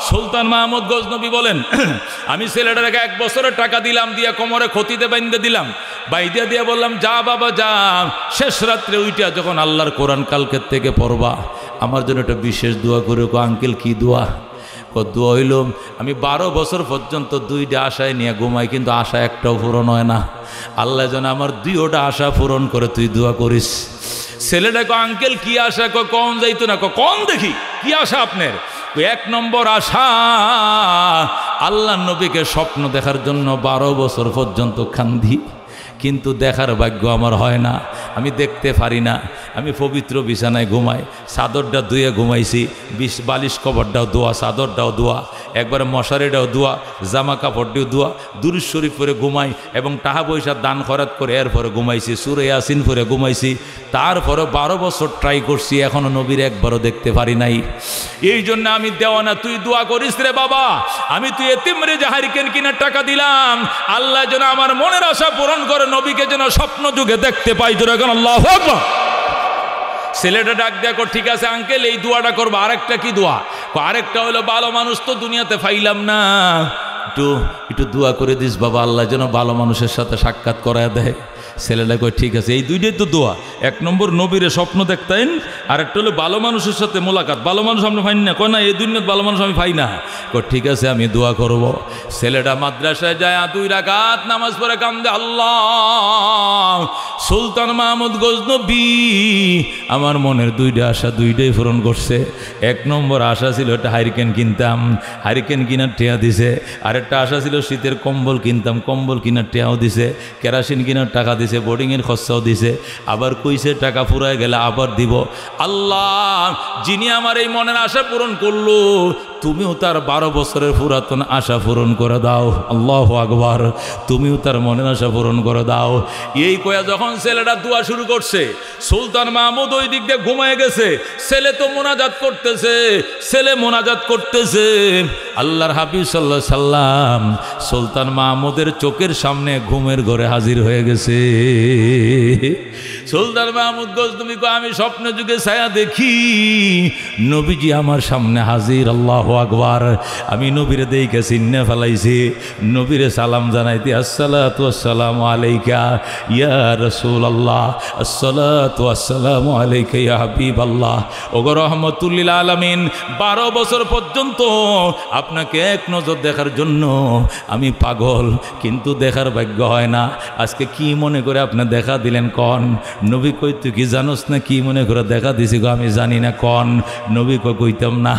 সুলতান মাহমুদ গজনবী বলেন, আমি ছেলেটাকে 1 বছরের টাকা দিলাম, দিয়া কোমরে ক্ষতিতে বাইন্ধে দিলাম, বাইদে দিয়া বললাম যা বাবা যা, শেষ রাত্রে উইটা যখন আল্লাহর কোরআন কালকের থেকে পড়বা, আমার জন্য একটা বিশেষ দোয়া করে। আঙ্কেল কি দোয়া? দোয়া হইল, আমি 12 বছর পর্যন্ত 2টা আশায় নিয়ে ঘুমাই, কিন্তু আশা একটাও পূরণ হয় না, আল্লাহ যেন আমার 2টা আশা পূরণ করে তুই দোয়া করিস। ছেলেটাকে আঙ্কেল কি আশা? কখন যাইতো না, কখন দেখি কি আশা আপনার? 1 নম্বর আশা, আল্লাহ নবীকে স্বপ্ন দেখার জন্য 12 বছর পর্যন্ত কান্দি, কিন্তু দেখার ভাগ্য আমার হয় না, আমি দেখতে পারি না। আমি পবিত্র বিছানায় ঘুমাই, চাদরটা ধুয়ে ঘুমাইছি, বালিশ কভারটাও ধোয়া, চাদরটাও ধোয়া, একবারে মশারিটাও ধোয়া, জামা কাপড়টিও ধোয়া, দুরূদ শরীফ পরে ঘুমাই এবং টাকা পয়সা দান খরচ করে এরপরে ঘুমাইছি, সূরা ইয়াসিন পরে ঘুমাইছি। তারপরে 12 বছর ট্রাই করছি, এখনো নবীর একবারও দেখতে পারি নাই। এই জন্য আমি দেওয়ানা, তুই দোয়া করিস রে বাবা, আমি তুই এতিম রে যে হারিকেন কিনার টাকা দিলাম, আল্লাহ যেন আমার মনের আশা পূরণ করে, নবীকে যেন স্বপ্ন যুগে দেখতে পাই। জোরে এখন আল্লাহু আকবার। ছেলেটা ডাক দেখো, ঠিক আছে আঙ্কেল এই দোয়াটা করবো। আরেকটা কি দোয়া? আরেকটা হলো ভালো মানুষ তো দুনিয়াতে পাইলাম না, একটু দোয়া করে দিস বাবা, আল্লাহ যেন ভালো মানুষের সাথে সাক্ষাৎ করায় দেয়। ছেলেটা কয় ঠিক আছে। এই দুইটাই তো দোয়া। 1 নম্বর নবীরে স্বপ্ন দেখতেন, আর একটা হলো ভালো মানুষের সাথে মোলাকাত। ভালো মানুষ আপনি পাইন না? কয় না, এই দুনিয়াতে ভালো মানুষ আমি পাই না। কয় ঠিক আছে আমি দোয়া করব। ছেলেটা মাদ্রাসায় যায়, 2 রাকাত নামাজ পড়ে কান্দে, আল্লাহ সুলতান মাহমুদ গজনবী আমার মনের 2টা আশা 2টাই পূরণ করছে। 1 নম্বর আশা ছিল একটা হারিকেন কিনতাম, হারিকেন কিনার টেয়া দিছে। আরেকটা আশা ছিল শীতের কম্বল কিনতাম, কম্বল কিনার টেয়াও দিছে। কেরাসিন কিনার টাকা দিছে, বোর্ডিংয়ের খরচাও দিছে। আবার কইছে টাকা ফুরায় গেলে আবার দিব। আল্লাহ যিনি আমার এই মনের আশা পূরণ করলো, তুমিও তার 12 বছরের পুরাতন আশা পূরণ করে দাও। আল্লাহু আকবার। তুমিও তার মনের আশা পূরণ করে দাও। এই কয়া যখন ছেলেটা দোয়া শুরু করছে, সুলতান মাহমুদ ওই দিক দিয়ে ঘুমায় গেছে। ছেলে তো মোনাজাত করতেছে, ছেলে মোনাজাত করতেছে। আল্লাহর হাবিব সাল্লাল্লাহু আলাইহি সাল্লাম সুলতান মাহমুদের চোখের সামনে ঘুমের ঘরে হাজির হয়ে গেছে। সুলতান মাহমুদ গজনবী কয়, আমি স্বপ্ন যুগে ছায়া দেখি, নবীজি আমার সামনে হাজির। আল্লাহু আকবার। আমি নবীরে দেখে চিন্নে ফেলাইছি, নবীরে সালাম জানাইতে, আসসালাতু আসসালামু আলাইকা ইয়া রাসূলুল্লাহ, আসসালাতু আসসালামু আলাইকা ইয়া হাবিবাল্লাহ। ওগো রহমাতুল লিল আলামিন, 12 বছর পর্যন্ত আপনাকে এক নজর দেখার জন্য আমি পাগল, কিন্তু দেখার ভাগ্য হয় না। আজকে কি মনে করে আপনি দেখা দিলেন কন? নবী কই, তুই কি জানোস না কি মনে করে দেখা দিছি গো? আমি জানি না কন। নবী কইতাম না।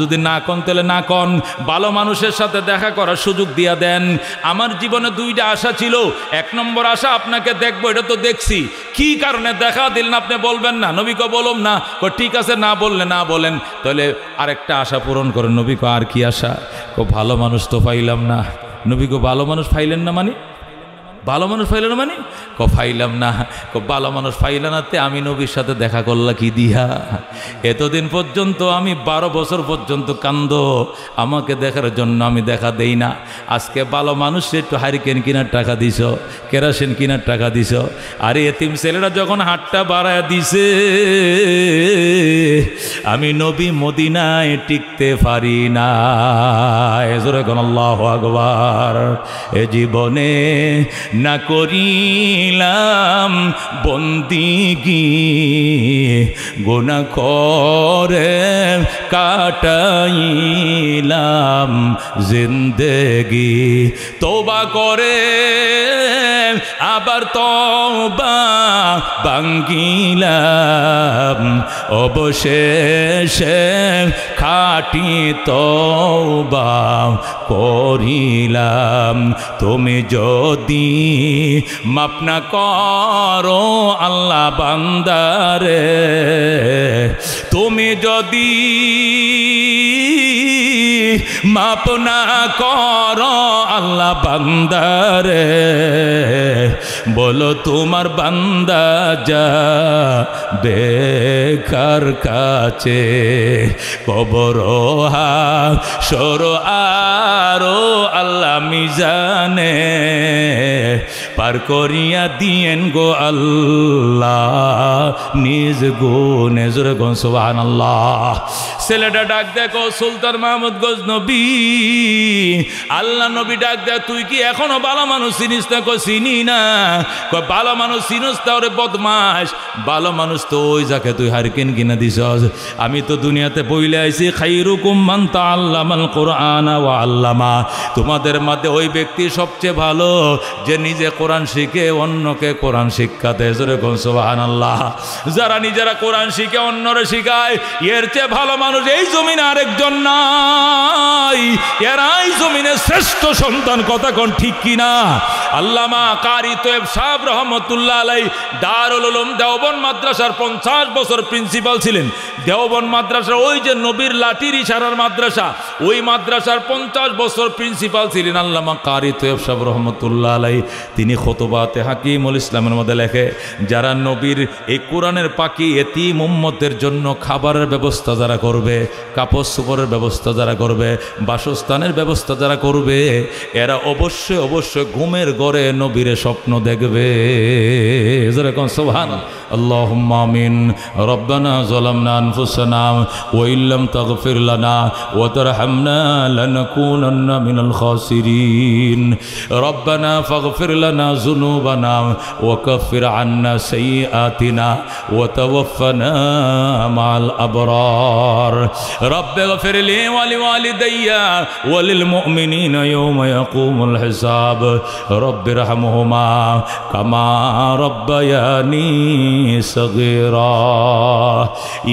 যদি না কন তাহলে না কন, ভালো মানুষের সাথে দেখা করার সুযোগ দিয়া দেন। আমার জীবনে 2টা আশা ছিল। 1 নম্বর আশা আপনাকে দেখবো, এটা তো দেখছি, কি কারণে দেখা দিলেন আপনি বলবেন না? নবী কো বললাম না। ঠিক আছে, না বললে না বলেন, তাহলে আরেকটা আশা পূরণ করেন। নবী কো আর কি আশা? ভালো মানুষ তো পাইলাম না। নবী কো ভালো মানুষ পাইলেন না মানে? ভালো মানুষ পাইল না মানে? ফাইলাম না। ভালো মানুষ পাইল নাতে আমি নবীর সাথে দেখা করলা কি দিয়া? এতদিন পর্যন্ত আমি 12 বছর পর্যন্ত কান্দ, আমাকে দেখার জন্য আমি দেখা দেই না। আজকে ভালো মানুষ একটু হারিকেন কিনার টাকা দিছ, কেরাসিন কিনার টাকা দিছ। আরে এতিম ছেলেরা যখন হাতটা বাড়ায় দিছে, আমি নবী মদিনায় টিকতে পারি না। এজরে কোন আল্লাহু আকবার। এ জীবনে না করিলাম বন্দিগি, গুনাহ করে কাটাইলাম জিন্দেগি। তওবা করে আবার তওবা ভাঙ্গিলাম, অবশেষে খাঁটি তওবা করিলাম। তুমি যদি মাফ না করো আল্লাহ বান্দারে, তুমি যদি মাফ না করো আল্লাহ বান্দারে, বলো তোমার বান্দা যা বেকার কাছে। কবর হাসর আরো আল্লাহ মিজানে পার করিয়া দিয়েন গো আল্লাহ নিজ গুণে। জোরে গো সুবহানাল্লাহ। ছেলেটা ডাক দেখো, সুলতান মাহমুদ গজনবী। আল্লাহ নবী ডাক দেয়, তুই কি এখনো ভালো মানুষ চিনিস না? চিনি না। ভালো মানুষ চিনিস তা? ওরে বদমাস, ভালো মানুষ তো ওই যাকে তুই হারিকেন কিনা দিছস। আমি তো দুনিয়াতে বইলে আইছি, খাইরুকুম মান তাআল্লামাল কুরআনা ওয়া আল্লামা। তোমাদের মধ্যে ওই ব্যক্তি সবচেয়ে ভালো যে নিজে কোরআন শিখে অন্যকে কোরআন শিক্ষা দেয়। জোরে কোন সুবহানাল্লাহ। যারা নিজেরা কোরআন শিখে অন্যরে শিখায়, এর চেয়ে ভালো মানুষ এই জমিনে আরেকজন নাই। এরাই জমিনের শ্রেষ্ঠ সন্তান। কথা কোন ঠিক কিনা? আল্লামা কারি তৈয়ব সাহেব রহমতুল্লাহ আলাইহি দারুল উলুম দেওবন্দ মাদ্রাসার 50 বছর প্রিন্সিপাল ছিলেন। দেওবন্দ মাদ্রাসার ওই যে নবীর লাঠির ইশারার মাদ্রাসা, ওই মাদ্রাসার 50 বছর প্রিন্সিপাল ছিলেন আল্লামা কারি তৈয়ব সাহেব রহমতুল্লাহ আলাইহি। তিনি খুতবাতে হাকিমুল ইসলামের মধ্যে লেখে, যারা নবীর এই কোরআনের পাখি এতিম উম্মতের জন্য খাবারের ব্যবস্থা যারা করবে, কাপড় চোপড়ের ব্যবস্থা যারা করবে, বাসস্থানের ব্যবস্থা যারা করবে, এরা অবশ্যই অবশ্যই ঘুমের ঘরে নবীর স্বপ্ন দেখবে। যেরকম সুবহানাল্লাহ, আল্লাহুম্মা আমিন। রব্বানা যালামনা আনফুসানা ওয়া ইল্লাম তাগফির লানা ওয়া তারহামনা লানাকুনান্না মিনাল খাসিরিন। রব্বানা ফাগফির লানা যুনুবানা ওয়া কাফির আন্না সাইয়্যাতিনা ওয়া তাওয়াফানা মা'আল আবরার। রব্বিগফির লি ওয়া লিওয়ালিদাইয়া ওয়া লিল মুমিনিনা ইয়াওমা ইয়াকুমুল হিসাব। রব্বিরহামহুমা কামা রব্বায়ানি সগীরা।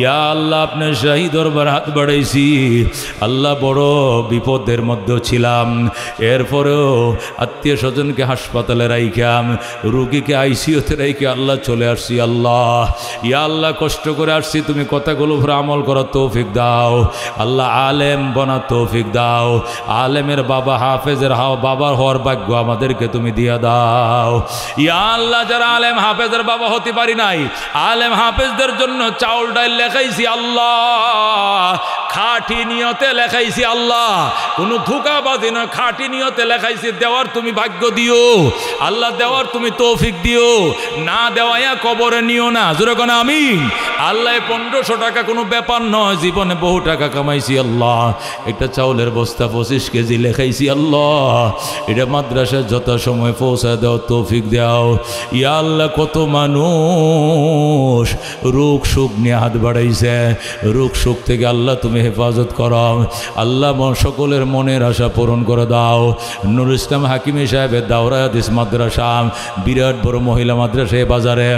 ইয়া আল্লাহ, আপনার শাহী দরবার হাত বাড়াইছি আল্লাহ, বড় বিপদের মধ্যে ছিলাম, এরপরেও আত্মীয় স্বজনকে হাসপাতালে রাইখাম, রুগীকে আইসিইউতে রাইখে আল্লাহ চলে আসছি। আল্লাহ, ইয়া আল্লাহ, কষ্ট করে আসছি, তুমি কথাগুলো উপরে আমল করার তৌফিক দাও। আল্লাহ, আলেম বনা তৌফিক দাও। আলেমের বাবা, হাফেজের বাবার হওয়ার ভাগ্য আমাদেরকে তুমি দিয়া দাও। ইয়া আল্লাহ, যারা আলেম হাফেজের বাবা হতে পারি নাই, আলেম হাফেজদের জন্য চাউল ডাল লেখাইছি আল্লাহ, খাঁটি নিয়তে লেখাইছি আল্লাহ, কোনো ধোঁকাবাজি নয়, খাঁটি নিয়তে লেখাইছি। দেওয়ার তুমি ভাগ্য দিও আল্লাহ, দেওয়ার তুমি তৌফিক দিও, না দেওয়াইয়া কবরে নিও না। জোরে কোন আমিন। আল্লাহ, 1500 টাকা কোনো ব্যাপার নয়, জীবনে বহু টাকা কামাইছি আল্লাহ। একটা চাউলের বস্তা 25 কেজি লেখাইছি আল্লাহ, এটা মাদ্রাসায় যত সময় পৌঁছা দাও, তৌফিক দাও। ইয়া আল্লাহ, কত মানুষ রোগ সুখ নিয়ে হাত বাড়াইছে, রোগ সুখ থেকে আল্লাহ তুমি হেফাজত করো আল্লাহ, সকলের মনের আশা পূরণ করে দাও। নুরুল ইসলাম হাকিমি সাহেবের দাওরা হাদিস মাদ্রাসা, বিরাট বড় মহিলা মাদ্রাসা বাজারে,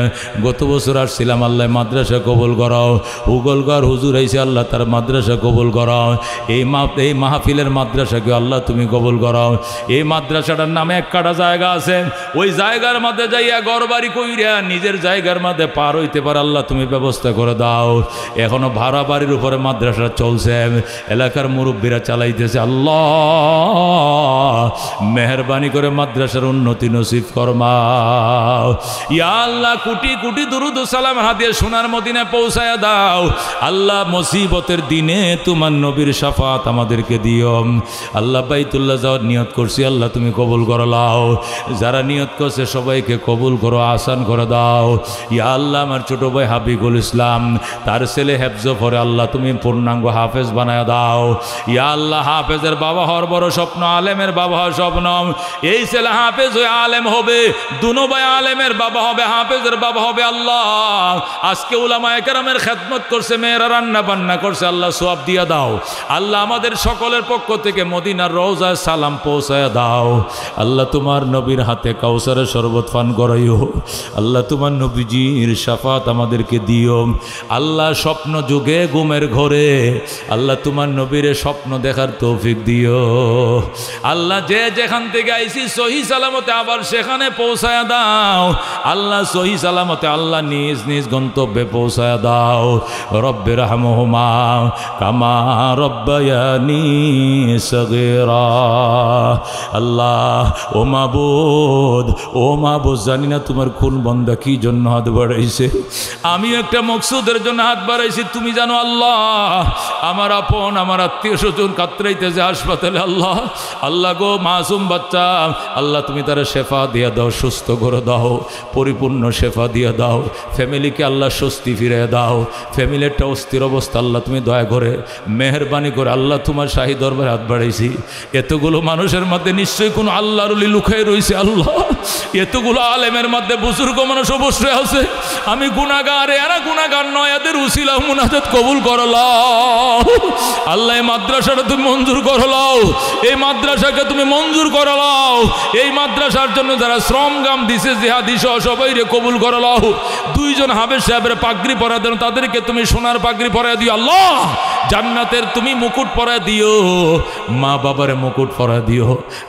গত বছর আসছিলাম আল্লাহ, মাদ্রাসা কবুল করো। উগলগড় হুজুর আইছে আল্লাহ, তার মাদ্রাসা কবুল করো। এই মাহফিলের মাদ্রাসাকে আল্লাহ তুমি কবুল করো। এই মাদ্রাসাটার নামে এক কাটা জায়গা আছে, ওই জায়গার মধ্যে যাইয়া ঘর বাড়ি কইরা নিজের জায়গার মধ্যে পার হইতে পারে আল্লাহ তুমি ব্যবস্থা করে দাও। এখনো ভাড়া বাড়ির উপরে মাদ্রাসা চলছে, এলাকার মুরব্বীরা চালাইতেছে। আল্লাহ, মেহরবানি করে মাদ্রাসার উন্নতি নসিব ফরমাও। ইয়া আল্লাহ, কোটি কোটি দুরুদ ও সালাম হাদিয়া সোনার মদিনায় পৌঁছায়া দাও আল্লাহ। মুসিবতের দিনে তোমার নবীর শাফাত আমাদেরকে দিও আল্লাহ। বাইতুল্লাহ যাওয়ার নিয়ত করছি আল্লাহ, তুমি কবুল করে লাও। যারা নিয়ত করছে সবাইকে কবুল করো, আসান করে দাও। ইয়া আল্লাহ, আমার ছোট ভাই হাবিবুল ইসলাম, তার ছেলে হেফজ পড়ে আল্লাহ, তুমি পূর্ণাঙ্গ হাফেজ বানায় দাও। ইয়া আল্লাহ, হাফেজের বাবা হওয়ার বড় স্বপ্ন, আলেমের বাবা হওয়ার স্বপ্ন। এই ছেলে হাফেজ হয়ে আলেম হবে, দুনো ভাই আলেমের বাবা হবে, হাফেজের বাবা হবে। আল্লাহ, আজকে উলামায়ে কেরামের খেদমত করছে, মেয়েরা রান্না বান্না করছে, আল্লাহ সওয়াব দিয়া দাও। আল্লাহ, আমাদের সকলের পক্ষ থেকে মদিনার রওজায় সালাম পৌঁছায় দাও। আল্লাহ, তোমার নবীর হাতে কাউসারের শরবত পান করাইও আল্লাহ। তোমার নবীজির শাফাত আমাদেরকে দিও আল্লাহ। স্বপ্ন যুগে ঘুমের ঘরে আল্লাহ তোমার নবীর স্বপ্ন দেখার তৌফিক দিও আল্লাহ। যে যেখান থেকে আইছি সহি সালামতে আবার সেখানে পৌঁছায় দাও আল্লাহ। সহি সালামতে আল্লাহ নিজ নিজ গন্তব্যে পৌঁছায় দাও। রব্বির রহমহুমা কামা রব্বায়ানি সগীরা। আল্লাহ, ও মাবুদ, ও মাবুদ, জানি না তোমার কোন বান্দা কি জন্য হাত বাড়াইছে, আমি একটা মকসুদের জন্য হাত বাড়াইছি, তুমি জানো আল্লাহ। আমার আপন, আমার আত্মীয় স্বজন কাতরাইতেছে হাসপাতালে আল্লাহ। আল্লাহ গো, মাসুম বাচ্চা আল্লাহ, তুমি তারা শেফা দিয়ে দাও, সুস্থ করে দাও, পরিপূর্ণ শেফা দিয়ে দাও। ফ্যামিলিকে আল্লাহ স্বস্তি ফিরে দাও। ফ্যামিলির একটা অস্থির অবস্থা আল্লাহ তুমি দয়া করে মেহরবানি করে আল্লাহ তোমার শাহী দরবারে হাত বাড়াইছি। এতগুলো মানুষের মধ্যে নিশ্চয়ই কোনো আল্লাহর ওলি লুকাই রয়েছে আল্লাহ। এতগুলো আলেমের মধ্যে বুজুর্গ মানুষ অবশ্যই আছে। আমি গুনাহগার, এরা গুনাহগার নয়, এদের উসিলা মুনাজাত কবুল করলা। লও আল্লাহ, এই মাদ্রাসাটা তুমি মঞ্জুর করে লও, এই মাদ্রাসাকে তুমি মঞ্জুর করে লও, এই মাদ্রাসার জন্য যারা শ্রম গাম দিছে জিহাদি সহ সবাই রে কবুল করে লও। দুইজন হাফেজ সাহেবের পাগড়ি পরা দেন, তাদেরকে তুমি সোনার পাগড়ি পরায় দিও আল্লাহ, জান্নাতের তুমি মুকুট পরায় দিও, মা বাবারে মুকুট পরায় দিও।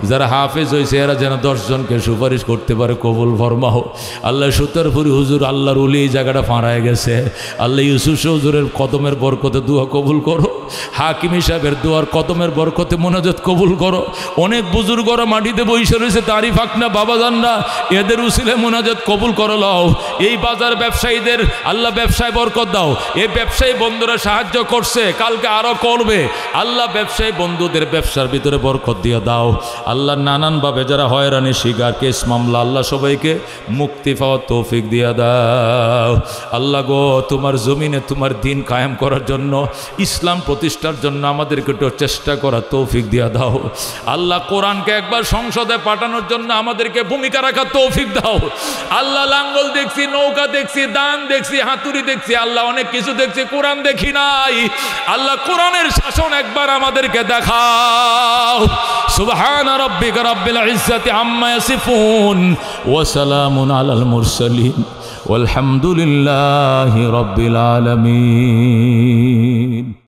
যারা হাফেজ হয়েছে এরা যেন 10 জনকে সুপারিশ করতে পারে, কবুল ফরমাও আল্লাহ। সুতারপুরি হুজুর আল্লাহর ওলি এই জায়গাটা ফাঁড়ায় গেছে আল্লাহ, ইউসুফ হুজুরের কদমের বরকতে দোয়া কবুল করো, হাকিম সাহেবের দোয়ার কদমের বরকতে মোনাজাত কবুল করো। অনেক বুজুর্গরা মাটিতে বসে রয়েছে, তারই ফাঁকনা বাবা জানরা, এদের উসিলে মোনাজাত কবুল করো লও। এই বাজার ব্যবসায়ীদের আল্লাহ ব্যবসায় বরকত দাও, এই ব্যবসায়ী বন্ধুরা সাহায্য করছে, কালকে আরো করবে আল্লাহ, ব্যবসায়ী বন্ধুদের ব্যবসার ভিতরে বরকত দিয়ে দাও আল্লাহ। নানানভাবে যারা হয়রানি শিকার, কেস মামলা, আল্লাহ সবাইকে মুক্তি পাওয়ার তৌফিক দিয়ে দাও আল্লাহ গো। তোমার জমিনে তোমার দিন কায়েম করার জন্য, ইসলাম প্রতিষ্ঠার জন্য আমাদেরকে একটু চেষ্টা করার তৌফিক দিয়ে দাও আল্লাহ। কোরআনকে একবার সংসদে পাঠানোর জন্য আমাদেরকে ভূমিকা রাখার তৌফিক দাও আল্লাহ। লাঙ্গল দেখছি, নৌকা দেখছি, দান দেখছি, হাতুড়ি দেখছি আল্লাহ, অনেক কিছু দেখছি, কোরআন দেখি নাই আল্লাহ। কোরআনের শাসন একবার আমাদেরকে দেখাও। সুবহান রাব্বিকা রাব্বিল ইজ্জাতি আম্মা ইয়াসিফুন ওয়া সালামুন আলাল মুরসালিন ওয়ালহামদুলিল্লাহি রাব্বিল আলামিন।